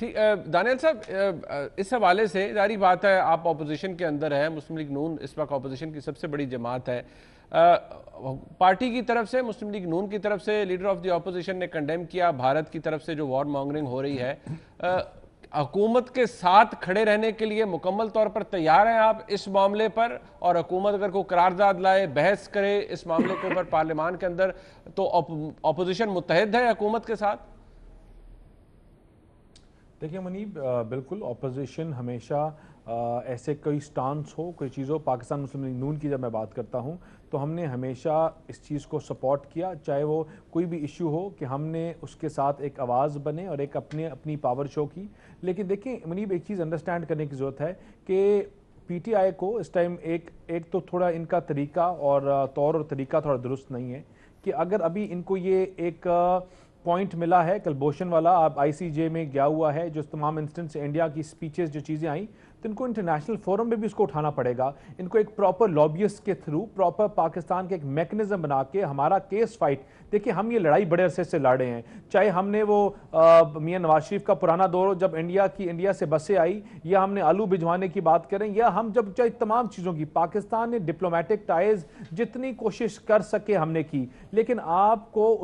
ठीक, दानियल साहब, इस हवाले से जारी बात है आप अपोजिशन के अंदर है, मुस्लिम लीग नून इस वक्त अपोजिशन की सबसे बड़ी जमात है। पार्टी की तरफ से, मुस्लिम लीग नून की तरफ से लीडर ऑफ द अपोजिशन ने कंडेम किया भारत की तरफ से जो वॉर मॉन्गरिंग हो रही है। हुकूमत के साथ खड़े रहने के लिए मुकम्मल तौर पर तैयार हैं आप इस मामले पर, और हुकूमत अगर कोई करारदाद लाए, बहस करे इस मामले के ऊपर पार्लियामान के अंदर, तो अपोजिशन मुत्तहिद है हुकूमत के साथ? देखिए मुनीब, बिल्कुल अपोजिशन हमेशा ऐसे कोई स्टांस हो, कोई चीज़ हो, पाकिस्तान मुस्लिम लीग नून की जब मैं बात करता हूँ तो हमने हमेशा इस चीज़ को सपोर्ट किया, चाहे वो कोई भी इशू हो कि हमने उसके साथ एक आवाज़ बने और एक अपनी पावर शो की। लेकिन देखिए मुनीब, एक चीज़ अंडरस्टैंड करने की ज़रूरत है कि पीटीआई को इस टाइम एक तो थोड़ा इनका तरीका और तौर और तरीका थोड़ा दुरुस्त नहीं है कि अगर अभी इनको ये एक पॉइंट मिला है कलभूषण वाला, आप आईसीजे में गया हुआ है, जो तमाम इंस्टेंस इंडिया की स्पीचेस जो चीज़ें आई, तो इनको इंटरनेशनल फोरम में भी इसको उठाना पड़ेगा। इनको एक प्रॉपर लॉबियस्ट के थ्रू प्रॉपर पाकिस्तान के एक मैकेनिज्म बना के हमारा केस फाइट, देखिए हम ये लड़ाई बड़े अरसे से लड़ रहे हैं, चाहे हमने वो मियां नवाज शरीफ का पुराना दौर जब इंडिया से बसें आई, या हमने आलू भिजवाने की बात करें, या हम जब चाहे तमाम चीज़ों की पाकिस्तान ने डिप्लोमेटिक टाइज जितनी कोशिश कर सके हमने की, लेकिन आपको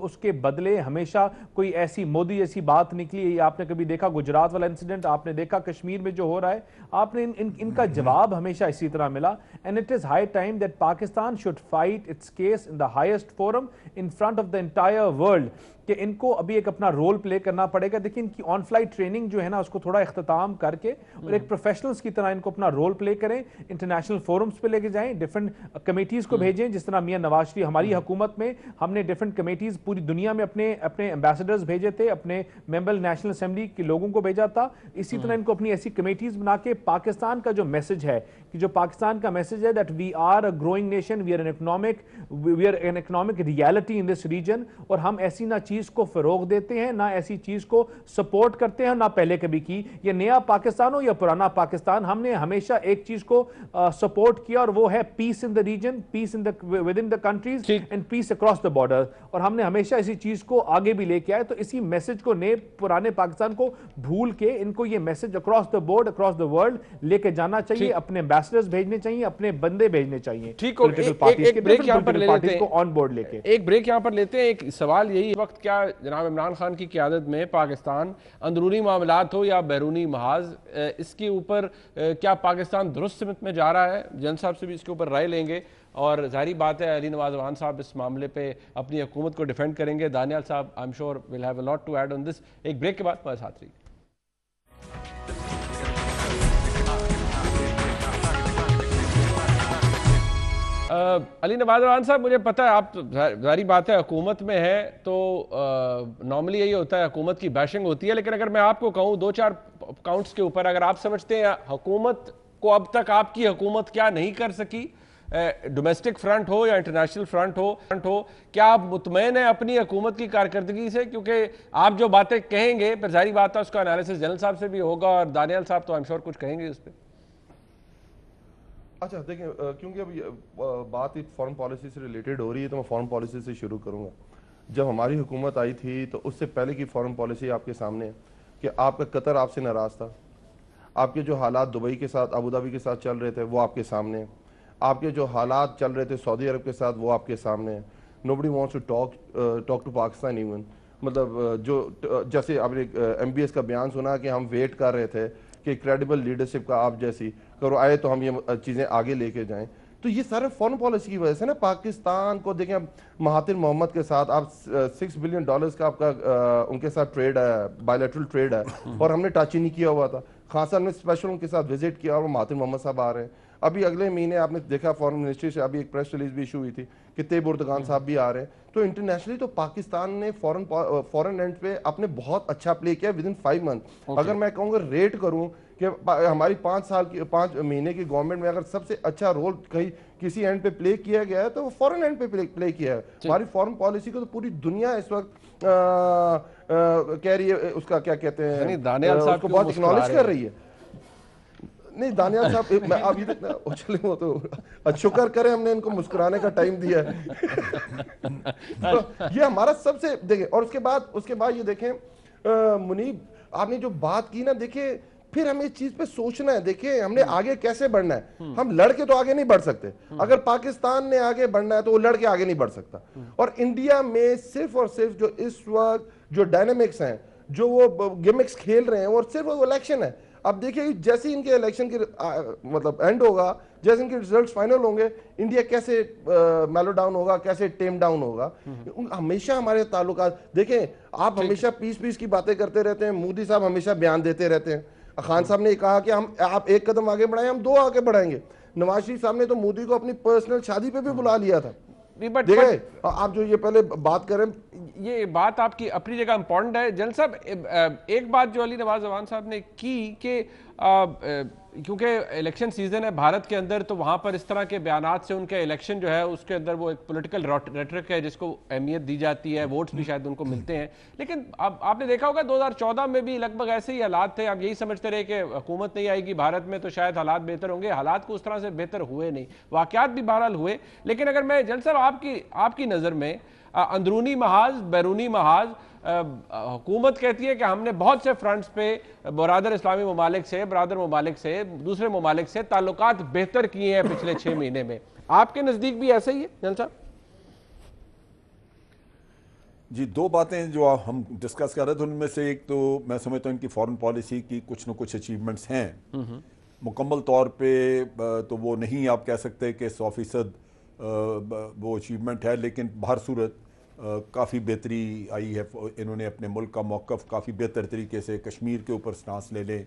उसके बदले हमेशा कोई ऐसी मोदी जैसी बात निकली। आपने कभी देखा गुजरात वाला इंसिडेंट, आपने देखा कश्मीर में जो हो रहा है, आपने इनका जवाब हमेशा इसी तरह मिला। And it is high time that Pakistan should fight it's case in the highest forum in front of the entire world, कि इनको अभी एक अपना रोल प्ले करना पड़ेगा। देखिए इनकी ऑन फ्लाइट ट्रेनिंग जो है ना, उसको थोड़ा इख्तिताम करके और एक प्रोफेशनल्स की तरह इनको अपना रोल प्ले करें, इंटरनेशनल फोरम्स पे लेके जाएं, डिफरेंट कमेटीज को भेजें, जिस तरह मियां नवाज शरीफ, हमारी हुकूमत में हमने डिफरेंट कमेटीज पूरी दुनिया में अपने एम्बेसडर्स भेजे थे, अपने मेंबर नेशनल असेंबली के लोगों को भेजा था। इसी तरह इनको अपनी ऐसी कमेटीज बना के पाकिस्तान का जो मैसेज है, कि जो पाकिस्तान का मैसेज है that we are a growing nation, we are an economic reality in this region, और हम ऐसी ना चीज को फरोग देते हैं, ना ऐसी चीज को सपोर्ट करते हैं, ना पहले कभी की। ये नया पाकिस्तान हो या पुराना पाकिस्तान, हमने हमेशा एक चीज को सपोर्ट किया, और वो है peace in the region, peace in the within the countries and peace across the border. और हमने हमेशा इसी चीज को आगे भी लेके आए। तो इसी मैसेज को नए पुराने पाकिस्तान को भूल के इनको ये message across the board, across the world लेके जाना चाहिए, अपने एम्बेसडर्स भेजने चाहिए, अपने बंदे भेजने चाहिए। ठीक हो, एक ब्रेक यहां पर ले लेते हैं, ऑन बोर्ड लेके एक ब्रेक यहां पर लेते हैं। एक सवाल यही, वक्त क्या जनाब इमरान खान की क़यादत में पाकिस्तान अंदरूनी मामलात हो या बैरूनी महाज, इसके ऊपर क्या पाकिस्तान दुरुस्त सिमत में जा रहा है? जन साहब से भी इसके ऊपर राय लेंगे, और जाहिर बात है अली नवाज अवान साहब इस मामले पे अपनी हुकूमत को डिफेंड करेंगे। दानियाल साहब I am sure will have a lot to add on this. एक ब्रेक के बाद हमारे साथ रहिए। अली नवाज अवान साहब, मुझे पता है आप जारी बात है हुकूमत में है, तो नॉर्मली यही होता है, हुकूमत की बैशिंग होती है। लेकिन अगर मैं आपको कहूँ दो चार काउंट्स के ऊपर, अगर आप समझते हैं हुकूमत को अब तक आपकी हुकूमत क्या नहीं कर सकी, डोमेस्टिक फ्रंट हो या इंटरनेशनल फ्रंट हो, क्या आप मुतमईन हैं अपनी हुकूमत की कारकर्दगी से? क्योंकि आप जो बातें कहेंगे फिर जारी बात है उसका एनालिसिस जनरल साहब से भी होगा, और दानियाल साहब तो आई एम श्योर कुछ कहेंगे उस पर। अच्छा देखिए, क्योंकि अब बात एक फॉरेन पॉलिसी से रिलेटेड हो रही है, तो मैं फॉरेन पॉलिसी से शुरू करूंगा। जब हमारी हुकूमत आई थी तो उससे पहले की फॉरेन पॉलिसी आपके सामने है कि आपका कतर आपसे नाराज था, आपके जो हालात दुबई के साथ, अबू धाबी के साथ चल रहे थे वो आपके सामने है, आपके जो हालात चल रहे थे सऊदी अरब के साथ वो आपके सामने है। Nobody wants to talk to Pakistan even, मतलब जो जैसे आपने MBS का बयान सुना कि हम वेट कर रहे थे कि क्रेडिबल लीडरशिप का आप जैसी करो आए तो हम ये चीज़ें आगे लेके जाएं। तो ये सारे फॉरेन पॉलिसी की वजह से ना पाकिस्तान को देखें, महातिर मोहम्मद के साथ आप $6 बिलियन का आपका उनके साथ ट्रेड है, बायलैटरल ट्रेड है, और हमने टच ही नहीं किया हुआ था। खान साहब ने स्पेशल उनके साथ विजिट किया और वो महातिर मोहम्मद साहब आ रहे हैं। अभी अगले महीने आपने देखा फॉरेन मिनिस्ट्री से अभी एक प्रेस रिलीज भी इशू हुई थी कि तैयब उर्दगान साहब भी आ रहे हैं। तो इंटरनेशनली तो पाकिस्तान ने फॉरेन एंड पे आपने बहुत अच्छा प्ले किया विद इन 5 मंथ। अगर मैं कहूँगा रेट करूँ कि हमारी 5 महीने की गवर्नमेंट में अगर सबसे अच्छा रोल कहीं किसी एंड पे प्ले किया गया है तो वो फॉरेन एंड पे प्ले किया है। हमारी फॉरेन पॉलिसी को तो पूरी दुनिया इस वक्त कह रही है, उसका क्या कहते हैं, दानियाल साहब को बहुत एक्नॉलेज कर रही है। नहीं दानियाल साहब, मैं अभी तक चले वो तो शुक्र करें हमने इनको मुस्कुराने का टाइम दिया है। तो ये हमारा सबसे देखें, और उसके बाद ये देखें मुनीब, आपने जो बात की ना, देखिए फिर हमें इस चीज पे सोचना है। देखिए हमने आगे कैसे बढ़ना है, हम लड़के तो आगे नहीं बढ़ सकते। अगर पाकिस्तान ने आगे बढ़ना है तो वो लड़के आगे नहीं बढ़ सकता। और इंडिया में सिर्फ और सिर्फ जो इस वक्त जो डायनेमिक्स हैं, जो वो गिमिक्स खेल रहे हैं, और सिर्फ वो इलेक्शन है। अब देखिए जैसे इनके इलेक्शन के मतलब एंड होगा, जैसे इनके रिजल्ट्स फाइनल होंगे, इंडिया कैसे मेलो डाउन होगा, कैसे टेम डाउन होगा। हमेशा हमारे ताल्लुकात देखें, आप हमेशा पीस की बातें करते रहते हैं, मोदी साहब हमेशा बयान देते रहते हैं, खान साहब ने कहा कि हम आप एक कदम आगे बढ़ाएं, हम 2 आगे बढ़ाएंगे। नवाज शरीफ साहब ने तो मोदी को अपनी पर्सनल शादी पे भी बुला लिया था। देखिए आप जो ये पहले बात करें, ये बात आपकी अपनी जगह इंपॉर्टेंट है। जनरल साहब, एक बात जो अली नवाज अवान साहब ने की कि क्योंकि इलेक्शन सीजन है भारत के अंदर, तो वहां पर इस तरह के बयानात से उनके इलेक्शन जो है उसके अंदर वो एक पॉलिटिकल रेटरिक है जिसको अहमियत दी जाती है, वोट्स भी शायद उनको मिलते हैं। लेकिन अब आपने देखा होगा 2014 में भी लगभग ऐसे ही हालात थे। आप यही समझते रहे कि हुकूमत नहीं आएगी भारत में तो शायद हालात बेहतर होंगे। हालात को उस तरह से बेहतर हुए नहीं, वाकयात भी बहरहाल हुए। लेकिन अगर मैं जनरल साहब आपकी नज़र में अंदरूनी महाज, बैरूनी महाज, हुकूमत कहती है कि हमने बहुत से फ्रंट्स पे बरादर इस्लामी ममालिक से, बरादर ममालिक से, दूसरे ममालिक से ताल्लुकात बेहतर किए हैं पिछले 6 महीने में। आपके नज़दीक भी ऐसा ही है जनरल साहब? जी, 2 बातें जो हम डिस्कस कर रहे थे उनमें से एक तो मैं समझता हूँ इनकी फॉरेन पॉलिसी की कुछ न कुछ अचीवमेंट्स हैं। मुकम्मल तौर पे तो वो नहीं आप कह सकते कि 100% वो अचीवमेंट है, लेकिन बाहर सूरत काफ़ी बेहतरी आई है। इन्होंने अपने मुल्क का मौक़िफ़ काफ़ी बेहतर तरीके से कश्मीर के ऊपर स्टांस ले लें,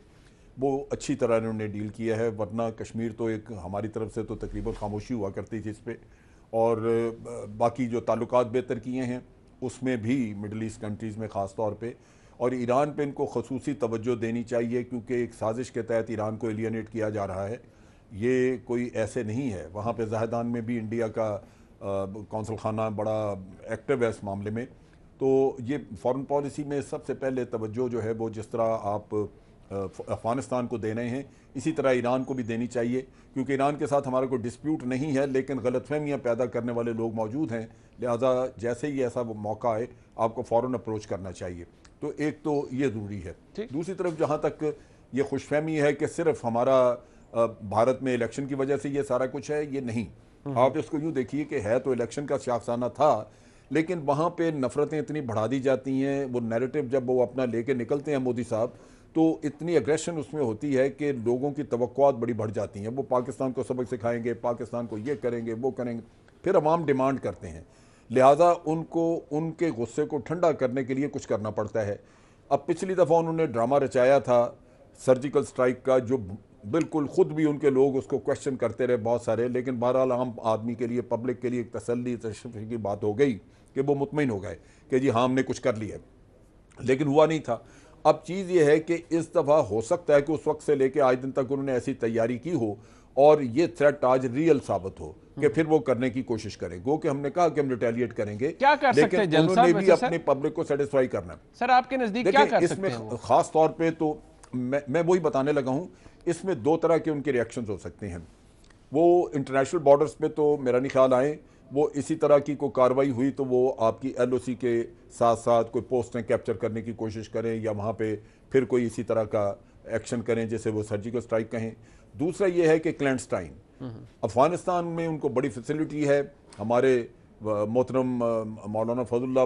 वो अच्छी तरह इन्होंने डील किया है। वरना कश्मीर तो एक हमारी तरफ से तो तकरीबन खामोशी हुआ करती थी इस पर। और बाकी जो ताल्लुकात बेहतर किए हैं उसमें भी मिडल ईस्ट कंट्रीज़ में ख़ास तौर पे, और ईरान पे इनको खसूसी तवज्जो देनी चाहिए क्योंकि एक साजिश के तहत ईरान को एलियनेट किया जा रहा है। ये कोई ऐसे नहीं है। वहाँ पे ज़ाहिदान में भी इंडिया का कौंसल खाना बड़ा एक्टिव है इस मामले में। तो ये फॉरेन पॉलिसी में सबसे पहले तवज्जो जो है वो जिस तरह आप अफ़गानिस्तान को दे रहे हैं इसी तरह ईरान को भी देनी चाहिए, क्योंकि ईरान के साथ हमारा कोई डिस्प्यूट नहीं है लेकिन गलतफहमियाँ पैदा करने वाले लोग मौजूद हैं। लिहाजा जैसे ही ऐसा वो मौका आए आपको फ़ौरन अप्रोच करना चाहिए। तो एक तो ये ज़रूरी है। दूसरी तरफ जहाँ तक ये खुशफहमी है कि सिर्फ हमारा भारत में इलेक्शन की वजह से ये सारा कुछ है, ये नहीं। आप इसको यूँ देखिए कि है तो इलेक्शन का शाखसाना था, लेकिन वहाँ पे नफ़रतें इतनी बढ़ा दी जाती हैं। वो नैरेटिव जब वो अपना लेके निकलते हैं मोदी साहब, तो इतनी एग्रेशन उसमें होती है कि लोगों की तवक्कुआत बड़ी बढ़ जाती हैं। वो पाकिस्तान को सबक सिखाएंगे, पाकिस्तान को ये करेंगे, वो करेंगे, फिर अवाम डिमांड करते हैं। लिहाजा उनको उनके गुस्से को ठंडा करने के लिए कुछ करना पड़ता है। अब पिछली दफ़ा उन्होंने ड्रामा रचाया था सर्जिकल स्ट्राइक का, जो बिल्कुल ख़ुद भी उनके लोग उसको क्वेश्चन करते रहे बहुत सारे, लेकिन बहरहाल आम आदमी के लिए, पब्लिक के लिए एक तसल्ली तशफ़ी की बात हो गई कि वो मुतमईन हो गए कि जी हाँ हमने कुछ कर लिया, लेकिन हुआ नहीं था। अब चीज़ ये है कि इस दफ़ा हो सकता है कि उस वक्त से लेकर आज दिन तक उन्होंने ऐसी तैयारी की हो और ये थ्रेट आज रियल साबित हो कि फिर वो करने की कोशिश करें। गो कि हमने कहा कि हम रिटेलिएट करेंगे, क्या कर सकते हैं लेकिन उन्होंने भी अपने पब्लिक को सेटिस्फाई करना है। सर आपके नज़दीक क्या कर सकते हैं? इसमें ख़ास तौर पे तो मैं वही बताने लगा हूँ, इसमें 2 तरह के उनके रिएक्शंस हो सकते हैं। वो इंटरनेशनल बॉर्डर्स पे तो मेरा नहीं ख्याल आए वो इसी तरह की कोई कार्रवाई हुई तो वो आपकी LOC के साथ साथ कोई पोस्टें कैप्चर करने की कोशिश करें या वहाँ पे फिर कोई इसी तरह का एक्शन करें जैसे वो सर्जिकल स्ट्राइक कहें। दूसरा ये है कि क्लैंडस्टाइन, अफ़गानिस्तान में उनको बड़ी फैसिलिटी है। हमारे मोहतरम मौलाना फजलुल्लाह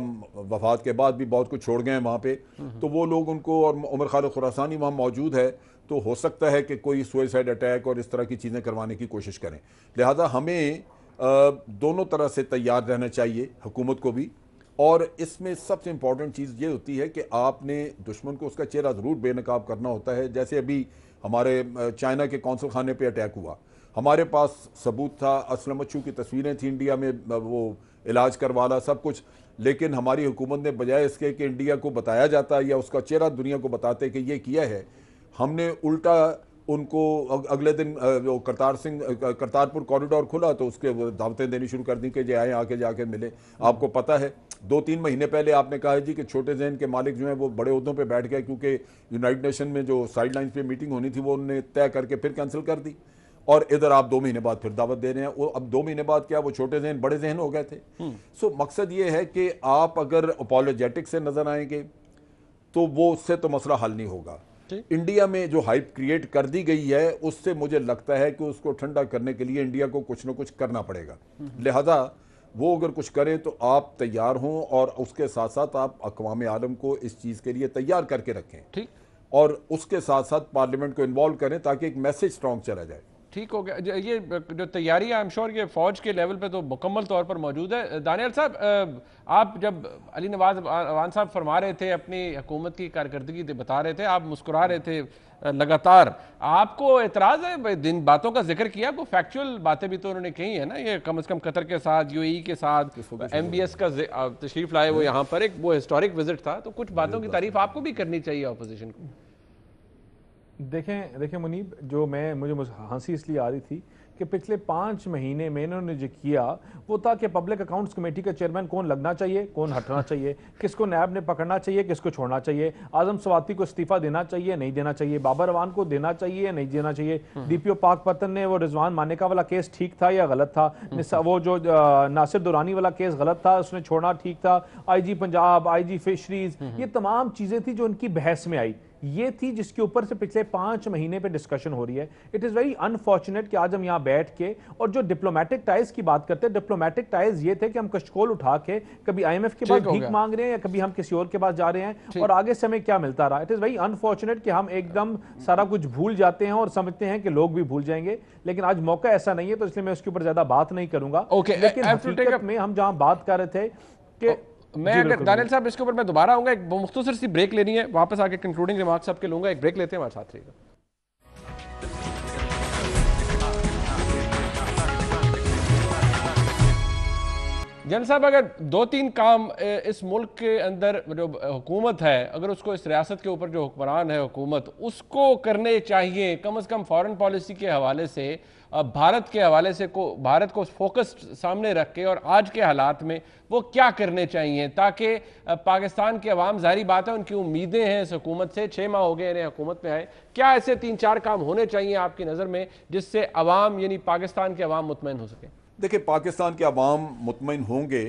वफात के बाद भी बहुत कुछ छोड़ गए हैं वहाँ पे, तो वो लोग उनको, और उमर खालिद खुरासानी वहाँ मौजूद है, तो हो सकता है कि कोई सुसाइड अटैक और इस तरह की चीज़ें करवाने की कोशिश करें। लिहाजा हमें दोनों तरह से तैयार रहना चाहिए, हुकूमत को भी। और इसमें सबसे इम्पॉर्टेंट चीज़ ये होती है कि आपने दुश्मन को उसका चेहरा ज़रूर बेनकाब करना होता है। जैसे अभी हमारे चाइना के कौंसल खाने पे अटैक हुआ, हमारे पास सबूत था, असलम बच्चू की तस्वीरें थी इंडिया में, वो इलाज करवाला सब कुछ, लेकिन हमारी हुकूमत ने बजाय इसके कि इंडिया को बताया जाता या उसका चेहरा दुनिया को बताते कि ये किया है, हमने उल्टा उनको अगले दिन जो करतारपुर कॉरिडोर खुला तो उसके दावतें देनी शुरू कर दी कि जे आए आके जाके मिले। आपको पता है 2-3 महीने पहले आपने कहा जी कि छोटे जहन के मालिक जो हैं वो बड़े ओहदों पे बैठ गए क्योंकि यूनाइटेड नेशन में जो साइडलाइंस पे मीटिंग होनी थी वो उन्होंने तय करके फिर कैंसिल कर दी, और इधर आप 2 महीने बाद फिर दावत दे रहे हैं। वो अब 2 महीने बाद क्या वो छोटे जहन बड़े जहन हो गए थे। सो मकसद ये है कि आप अगर अपोलोजेटिक से नजर आएंगे तो वो उससे तो मसला हल नहीं होगा। इंडिया में जो हाइप क्रिएट कर दी गई है उससे मुझे लगता है कि उसको ठंडा करने के लिए इंडिया को कुछ ना कुछ करना पड़ेगा। लिहाजा वो अगर कुछ करें तो आप तैयार हों और उसके साथ साथ आप अक़वाम आलम को इस चीज़ के लिए तैयार करके रखें, ठीक, और उसके साथ साथ पार्लियामेंट को इन्वॉल्व करें ताकि एक मैसेज स्ट्रॉन्ग चला जाए। ठीक हो गया। ये जो तैयारी आई एम श्योर ये फौज के लेवल पे तो मुकम्मल तौर पर मौजूद है। दानियल साहब, आप जब अली नवाज अवान साहब फरमा रहे थे अपनी हुकूमत की कारकर्दगी बता रहे थे, आप मुस्कुरा रहे थे लगातार, आपको एतराज़ है? दिन बातों का जिक्र किया, को फैक्चुअल बातें भी तो उन्होंने कही है ना, ये कम से कम कतर के साथ, यूएई के साथ, MBS का तशरीफ लाए वो यहाँ पर, एक वो हिस्टोरिक विजिट था, तो कुछ बातों की तारीफ आपको भी करनी चाहिए अपोजिशन को। देखें मुनीब, जो मुझे हंसी इसलिए आ रही थी कि पिछले 5 महीने में इन्होंने जो किया वो था कि पब्लिक अकाउंट्स कमेटी का चेयरमैन कौन लगना चाहिए, कौन हटना चाहिए, किसको नैब ने पकड़ना चाहिए, किसको छोड़ना चाहिए, आजम स्वाति को इस्तीफा देना चाहिए, नहीं देना चाहिए, बाबर अवान को देना चाहिए, नहीं देना चाहिए, DPO पाकपतन ने वो रिजवान मानेका वाला केस ठीक था या गलत था, वो जो नासिर दुरानी वाला केस गलत था, उसने छोड़ना ठीक था, IG पंजाब, IG फिशरीज, ये तमाम चीजें थी जो उनकी बहस में आई, ये थी जिसके ऊपर से पिछले 5 महीने पे डिस्कशन हो रही है। इट इज वेरी अनफॉर्चुनेट कि आज हम यहाँ बैठ के और जो डिप्लोमेटिक टाइज की बात करते हैं, डिप्लोमेटिक टाइज ये थे कि हम कशकोल उठा के कभी IMF के पास भीख मांग रहे हैं या कभी हम किसी और के पास जा रहे हैं और आगे से हमें क्या मिलता रहा। इट इज वेरी अनफॉर्चुनेट कि हम एकदम सारा कुछ भूल जाते हैं और समझते हैं कि लोग भी भूल जाएंगे, लेकिन आज मौका ऐसा नहीं है, तो इसलिए मैं उसके ऊपर ज्यादा बात नहीं करूंगा। लेकिन हकीकत में हम जहां बात कर रहे थे कि मैं अगर दानियल साहब इसके ऊपर मैं दोबारा आऊंगा, एक मुख्तसर सी ब्रेक लेनी है, वापस आके कंक्लूडिंग रिमार्क्स आपके लूंगा, एक ब्रेक लेते हैं, हमारे साथ रहिएगा। जनरल साहब, अगर 2-3 काम इस मुल्क के अंदर जो हुकूमत है, अगर उसको इस रियासत के ऊपर जो हुक्मरान है हुकूमत, उसको करने चाहिए, कम से कम फॉरेन पॉलिसी के हवाले से, भारत के हवाले से, भारत को फोकस सामने रख के और आज के हालात में वो क्या करने चाहिए ताकि पाकिस्तान के अवाम, जाहिर बात है उनकी उम्मीदें हैं इस हुकूमत से, 6 माह हो गए इन्हें हुकूमत में आए, क्या ऐसे 3-4 काम होने चाहिए आपकी नज़र में जिससे अवाम यानी पाकिस्तान के अवाम मुतमईन हो सके? देखिए, पाकिस्तान के अवाम मुतमईन होंगे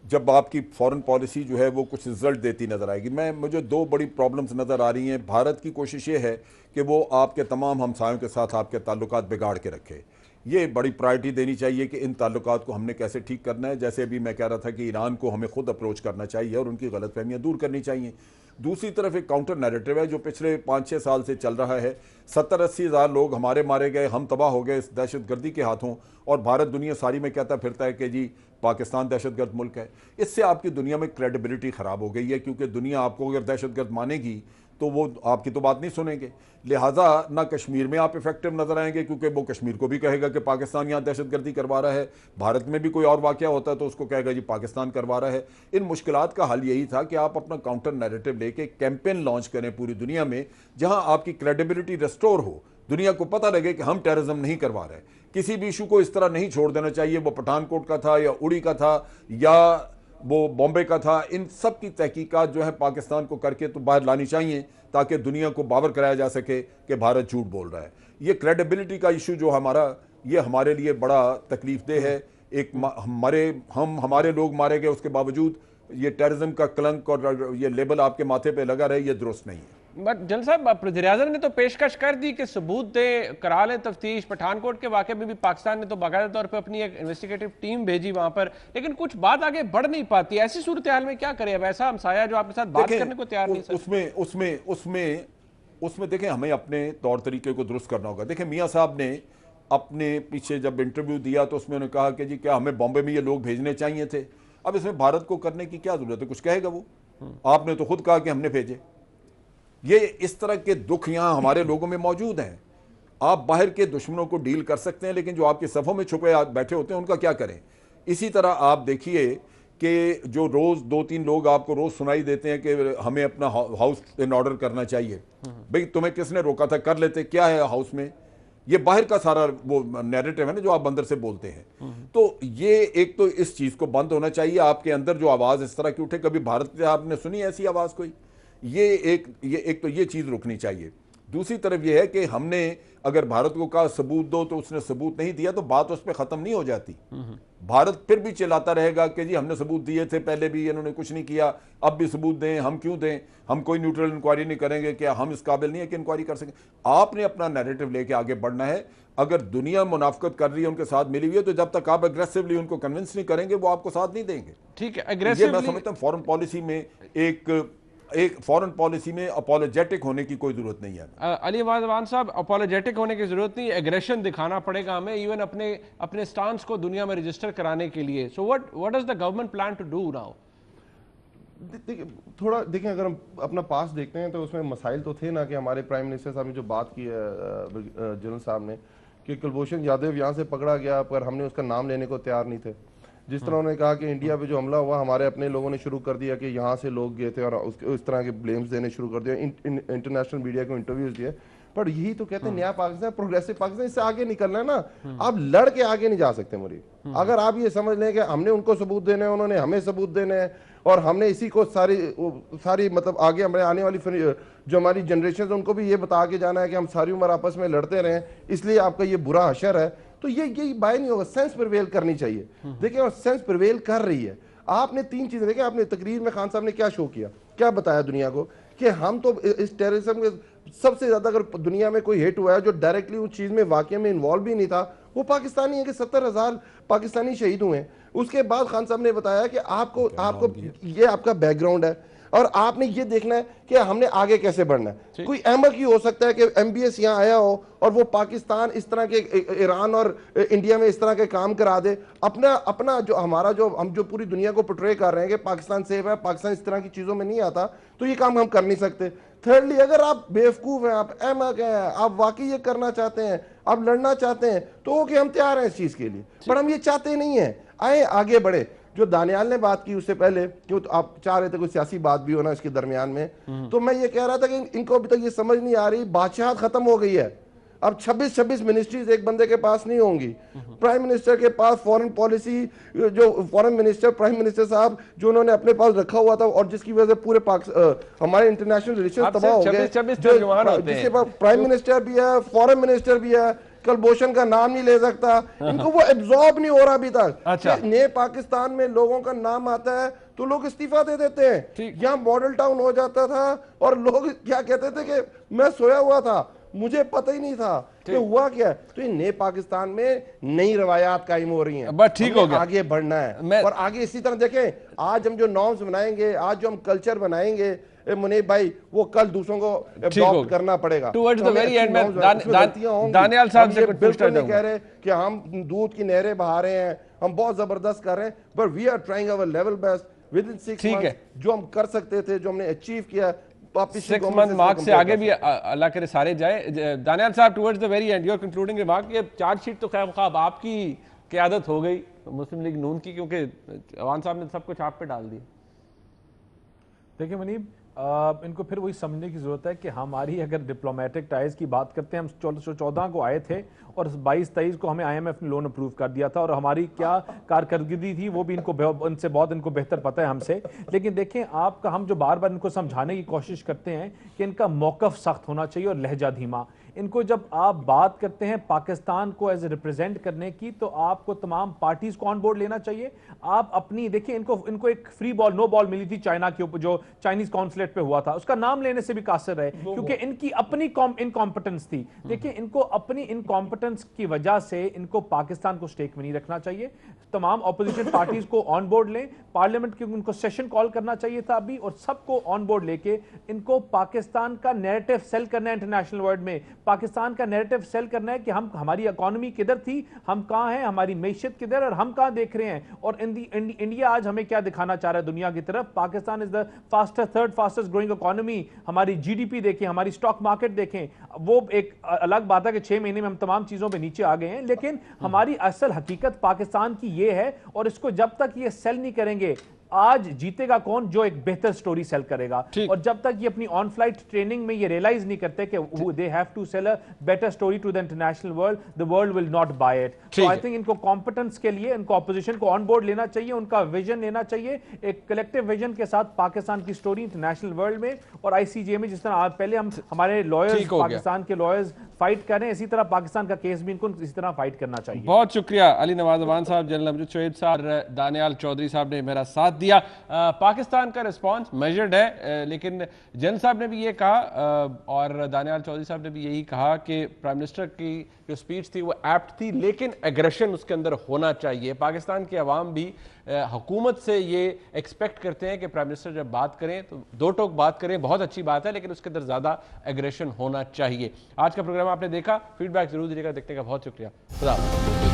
जब आपकी फॉरेन पॉलिसी जो है वो कुछ रिजल्ट देती नज़र आएगी। मुझे 2 बड़ी प्रॉब्लम्स नज़र आ रही हैं। भारत की कोशिश ये है कि वो आपके तमाम हमसायों के साथ आपके ताल्लुकात बिगाड़ के रखे। ये बड़ी प्रायोरिटी देनी चाहिए कि इन ताल्लुकात को हमने कैसे ठीक करना है। जैसे अभी मैं कह रहा था कि ईरान को हमें खुद अप्रोच करना चाहिए और उनकी गलतफहमियाँ दूर करनी चाहिए। दूसरी तरफ एक काउंटर नैरेटिव है जो पिछले 5-6 साल से चल रहा है। 70-80 हज़ार लोग हमारे मारे गए, हम तबाह हो गए इस दहशतगर्दी के हाथों, और भारत दुनिया सारी में कहता फिरता है कि जी पाकिस्तान दहशतगर्द मुल्क है। इससे आपकी दुनिया में क्रेडिबिलिटी ख़राब हो गई है, क्योंकि दुनिया आपको अगर दहशतगर्द मानेगी तो वो आपकी तो बात नहीं सुनेंगे। लिहाजा ना कश्मीर में आप इफेक्टिव नजर आएंगे, क्योंकि वो कश्मीर को भी कहेगा कि पाकिस्तान यहाँ दहशतगर्दी करवा रहा है। भारत में भी कोई और वाक़या होता है तो उसको कहेगा जी पाकिस्तान करवा रहा है। इन मुश्किलात का हल यही था कि आप अपना काउंटर नैरेटिव लेके कैंपेन लॉन्च करें पूरी दुनिया में, जहां आपकी क्रेडिबिलिटी रेस्टोर हो, दुनिया को पता लगे कि हम टेररिज्म नहीं करवा रहे। किसी भी इशू को इस तरह नहीं छोड़ देना चाहिए, वो पठानकोट का था या उड़ी का था या वो बॉम्बे का था। इन सब की तहकीकात जो है पाकिस्तान को करके तो बाहर लानी चाहिए, ताकि दुनिया को बावर कराया जा सके कि भारत झूठ बोल रहा है। ये क्रेडिबिलिटी का इशू जो ये हमारे लिए बड़ा तकलीफ दे है। एक हमारे लोग मारे गए, उसके बावजूद ये टेररिज्म का कलंक और ये लेबल आपके माथे पे लगा रहे, ये दुरुस्त नहीं है। बट जनरल साहब, वज़ीर-ए-आज़म ने तो पेशकश कर दी कि सबूत दें, करा लें तफ्तीश। पठानकोट के वाक़े में भी पाकिस्तान ने तो बाकायदा तौर पे अपनी एक इन्वेस्टिगेटिव टीम भेजी वहां पर, लेकिन कुछ बात आगे बढ़ नहीं पाती। ऐसी सूरत हाल में क्या करें? अब ऐसा हमसाया जो आपके साथ बात करने को तैयार नहीं। उसमें देखें, हमें अपने तौर तरीके को दुरुस्त करना होगा। देखें, मियाँ साहब ने अपने पीछे जब इंटरव्यू दिया तो उसमें उन्होंने कहा कि जी क्या हमें बॉम्बे में ये लोग भेजने चाहिए थे। अब इसमें भारत को करने की क्या जरूरत है? कुछ कहेगा वो? आपने तो खुद कहा कि हमने भेजे। ये इस तरह के दुख यहां हमारे लोगों में मौजूद हैं। आप बाहर के दुश्मनों को डील कर सकते हैं, लेकिन जो आपके सफ़ों में छुपे बैठे होते हैं उनका क्या करें? इसी तरह आप देखिए कि जो रोज़ 2-3 लोग आपको रोज़ सुनाई देते हैं कि हमें अपना हाउस इन ऑर्डर करना चाहिए। भाई तुम्हें किसने रोका था? कर लेते। क्या है हाउस में? ये बाहर का सारा वो नैरेटिव है ना जो आप अंदर से बोलते हैं। तो ये एक तो इस चीज़ को बंद होना चाहिए। आपके अंदर जो आवाज़ इस तरह की उठे, कभी भारत में आपने सुनी ऐसी आवाज़ कोई? ये एक तो ये चीज़ रुकनी चाहिए। दूसरी तरफ ये है कि हमने अगर भारत को कहा सबूत दो तो उसने सबूत नहीं दिया, तो बात उस पर ख़त्म नहीं हो जाती। भारत फिर भी चिल्लाता रहेगा कि जी हमने सबूत दिए थे, पहले भी इन्होंने कुछ नहीं किया, अब भी सबूत दें। हम क्यों दें? हम कोई न्यूट्रल इंक्वायरी नहीं करेंगे? क्या हम इस काबिल नहीं है कि इंक्वायरी कर सकें? आपने अपना नैरेटिव लेके आगे बढ़ना है। अगर दुनिया मुनाफकत कर रही है, उनके साथ मिली हुई है, तो जब तक आप एग्रेसिवली उनको कन्विंस नहीं करेंगे वो आपको साथ नहीं देंगे। ठीक है, एग्रेसिवली मैं समझता हूँ फॉरेन पॉलिसी में एक एक फॉरेन पॉलिसी में अपोलोजेटिक होने की कोई जरूरत नहीं है। अली वान साहब, अपोलोजेटिक होने की जरूरत नहीं, एग्रेशन दिखाना पड़ेगा हमें, इवन अपने स्टांस को दुनिया में रजिस्टर कराने के लिए। So what does the government plan to do now? थोड़ा देखें, अगर हम अपना पास देखते हैं तो उसमें मसाइल तो थे ना कि हमारे प्राइम मिनिस्टर साहब ने जो बात की है जनरल साहब ने कि कुलभूषण यादव यहाँ से पकड़ा गया पर हमने उसका नाम लेने को तैयार नहीं थे। जिस तरह उन्होंने कहा कि इंडिया पे जो हमला हुआ हमारे अपने लोगों ने शुरू कर दिया कि यहाँ से लोग गए थे और उस तरह के ब्लेम्स देने शुरू कर दिया, इंटरनेशनल मीडिया को इंटरव्यूज दिए। पर यही तो कहते हैं नया पाकिस्तान, प्रोग्रेसिव पाकिस्तान, इससे आगे निकलना है ना। आप लड़ के आगे नहीं जा सकते मुरीब। अगर आप ये समझ लें कि हमने उनको सबूत देने हैं, उन्होंने हमें सबूत देने हैं और हमने इसी को सारी मतलब आगे हमारे आने वाली जो हमारी जनरेशन है उनको भी ये बता के जाना है कि हम सारी उम्र आपस में लड़ते रहें, इसलिए आपका ये बुरा हशर है, तो यही बाय नहीं होगा। सेंस प्रिवेल करनी चाहिए। देखिए, और सेंस प्रिवेल कर रही है। आपने तीन चीजें देखें, आपने तकरीर में खान साहब ने क्या शो किया, क्या बताया दुनिया को कि हम तो इस टेररिज्म में सबसे ज्यादा अगर दुनिया में कोई हिट हुआ है जो डायरेक्टली उस चीज में वाकई में इन्वॉल्व भी नहीं था, वो पाकिस्तानी है कि 70,000 पाकिस्तानी शहीद हुए। उसके बाद खान साहब ने बताया कि आपको ये आपका बैकग्राउंड है और आपने ये देखना है कि हमने आगे कैसे बढ़ना है। कोई अहमक ही हो सकता है कि MBS यहाँ आया हो और वो पाकिस्तान इस तरह के ईरान और इंडिया में इस तरह के काम करा दे। अपना जो हमारा जो हम जो पूरी दुनिया को पोर्ट्रे कर रहे हैं कि पाकिस्तान सेफ है, पाकिस्तान इस तरह की चीजों में नहीं आता, तो ये काम हम कर नहीं सकते। थर्डली, अगर आप बेवकूफ हैं, आप अहमक हैं, आप वाकई ये करना चाहते हैं, आप लड़ना चाहते हैं, तो ओके, हम तैयार हैं इस चीज के लिए, पर हम ये चाहते नहीं है। आए आगे बढ़े। जो दानियाल ने बात की उससे पहले कि तो आप चाह रहे थे कोई सियासी बात भी हो ना इसके दरमियान में, तो मैं ये कह रहा था कि इनको अभी तक ये समझ नहीं आ रही, बादशाहत खत्म हो गई है। अब 26 मिनिस्ट्रीज एक बंदे के पास नहीं होंगी। प्राइम मिनिस्टर के पास फॉरेन पॉलिसी, जो फॉरेन मिनिस्टर प्राइम मिनिस्टर साहब जो उन्होंने अपने पास रखा हुआ था और जिसकी वजह से पूरे हमारे इंटरनेशनल रिलेशन तबाह हो गए, जिसके पास प्राइम मिनिस्टर भी है, फॉरेन मिनिस्टर भी है, कुलभूषण का नाम नहीं ले सकता, इनको वो एब्जॉर्ब नहीं हो रहा अभी तक। अच्छा। नए पाकिस्तान में लोगों का नाम आता है तो लोग इस्तीफा दे देते हैं। यहाँ मॉडल टाउन हो जाता था और लोग क्या कहते थे कि मैं सोया हुआ था, मुझे पता ही नहीं था कि हुआ क्या। तो ये नए पाकिस्तान में नई रवायात कायम हो रही हैं, बस ठीक हो गया, आगे बढ़ना है और आगे इसी तरह देखें। आज हम जो नॉर्म्स बनाएंगे, आज जो हम कल्चर बनाएंगे मुनीब भाई, वो कल दूसरों को अडॉप्ट करना पड़ेगा। टुवर्ड्स द वेरी एंड में दानियाल साहब से कुछ पूछना चाहूंगा। कह रहे कि हम दूध की नहरें बहा रहे हैं, हम बहुत जबरदस्त कर रहे हैं, but we are trying our level best within 6 months. जो हम कर सकते थे, जो हमने अचीव किया, 6 मंथ मार्क से आगे भी अल्लाह करे सारे जाए। दानियाल साहब, towards the very and, your concluding remark. ये चार्जशीट तो खैर ख्वाब आपकी क़यादत हो गई मुस्लिम लीग नून की, क्योंकि अवान साहब ने सब कुछ आप पे डाल दिया। देखिए मुनीब, इनको फिर वही समझने की जरूरत है कि हमारी अगर डिप्लोमेटिक टाइज की बात करते हैं, हम 14 को आए थे और 22-23 को हमें IMF ने लोन अप्रूव कर दिया था और हमारी क्या कारकर्दगी थी वो भी इनसे बहुत इनको बेहतर पता है हमसे। लेकिन देखें, आपका हम जो बार बार इनको समझाने की कोशिश करते हैं कि इनका मौकफ सख्त होना चाहिए और लहजा धीमा। इनको जब आप बात करते हैं पाकिस्तान को एज ए रिप्रेजेंट करने की, तो आपको तमाम पार्टीज को ऑन बोर्ड लेना चाहिए। आप अपनी देखिए, इनको एक फ्री बॉल नो बॉल मिली थी चाइना के ऊपर, जो चाइनीज कॉन्सुलेट पे हुआ था, उसका नाम लेने से भी कासिर रहे क्योंकि इनकी अपनी इनकॉम्पिटेंस थी। देखिए, इनको अपनी इनकॉम्पिटेंस की वजह से इनको पाकिस्तान को स्टेक में नहीं रखना चाहिए। तमाम ऑपोजिशन पार्टीज को ऑन बोर्ड लें, पार्लियामेंट के उनको सेशन कॉल करना चाहिए था अभी, और सबको ऑन बोर्ड लेके इनको पाकिस्तान का नैरेटिव सेल करना है इंटरनेशनल वर्ल्ड में। पाकिस्तान का नैरेटिव सेल करना है कि हमारी इकोनॉमी किधर थी, हम कहां हैं, हमारी मैशियत किधर और हम कहां देख रहे हैं। और इंडिया आज हमें क्या दिखाना चाह रहा है दुनिया की तरफ। Pakistan is the third fastest growing economy. हमारी GDP देखें, हमारी स्टॉक मार्केट देखें। वो एक अलग बात है कि 6 महीने में हम तमाम चीजों पे नीचे आ गए हैं, लेकिन हमारी असल हकीकत पाकिस्तान की ये है। और इसको जब तक ये सेल नहीं करेंगे, आज जीतेगा कौन? जो एक बेहतर स्टोरी सेल करेगा। और जब तक ये अपनी ऑन फ्लाइट ट्रेनिंग में ये रियलाइज नहीं करते कि they have to sell a better story to the international world, the world will not buy it. So I think इनको कॉम्पिटेंस के लिए इनको ऑपोजिशन को ऑन बोर्ड लेना चाहिए, उनका विजन लेना चाहिए, एक कलेक्टिव विजन के साथ पाकिस्तान की स्टोरी इंटरनेशनल वर्ल्ड में और ICJ में। जिस तरह पहले हम हमारे लॉयर्स, पाकिस्तान के लॉयर्स फाइट कर रहे हैं, इसी तरह पाकिस्तान का केस भी इनको इसी तरह फाइट करना चाहिए। बहुत शुक्रिया अली नवाज अवान साहब, जनरल अमजद शोएब साहब, दानियाल चौधरी साहब ने मेरा साथ दिया। पाकिस्तान का रिस्पांस मेजर्ड है, लेकिन जन साहब ने भी ये कहा और दानियाल चौधरी साहब ने भी यही कहा कि प्राइम मिनिस्टर की जो स्पीच थी वो एप्ट थी, लेकिन एग्रेशन उसके अंदर होना चाहिए। पाकिस्तान के अवाम भी हुकूमत से ये एक्सपेक्ट करते हैं कि प्राइम मिनिस्टर जब बात करें तो दो टोक बात करें, बहुत अच्छी बात है, लेकिन उसके अंदर ज़्यादा एग्रेशन होना चाहिए। आज का प्रोग्राम आपने देखा, फीडबैक जरूर दीजिएगा। देखने का बहुत शुक्रिया। खुदा हाफ़िज़।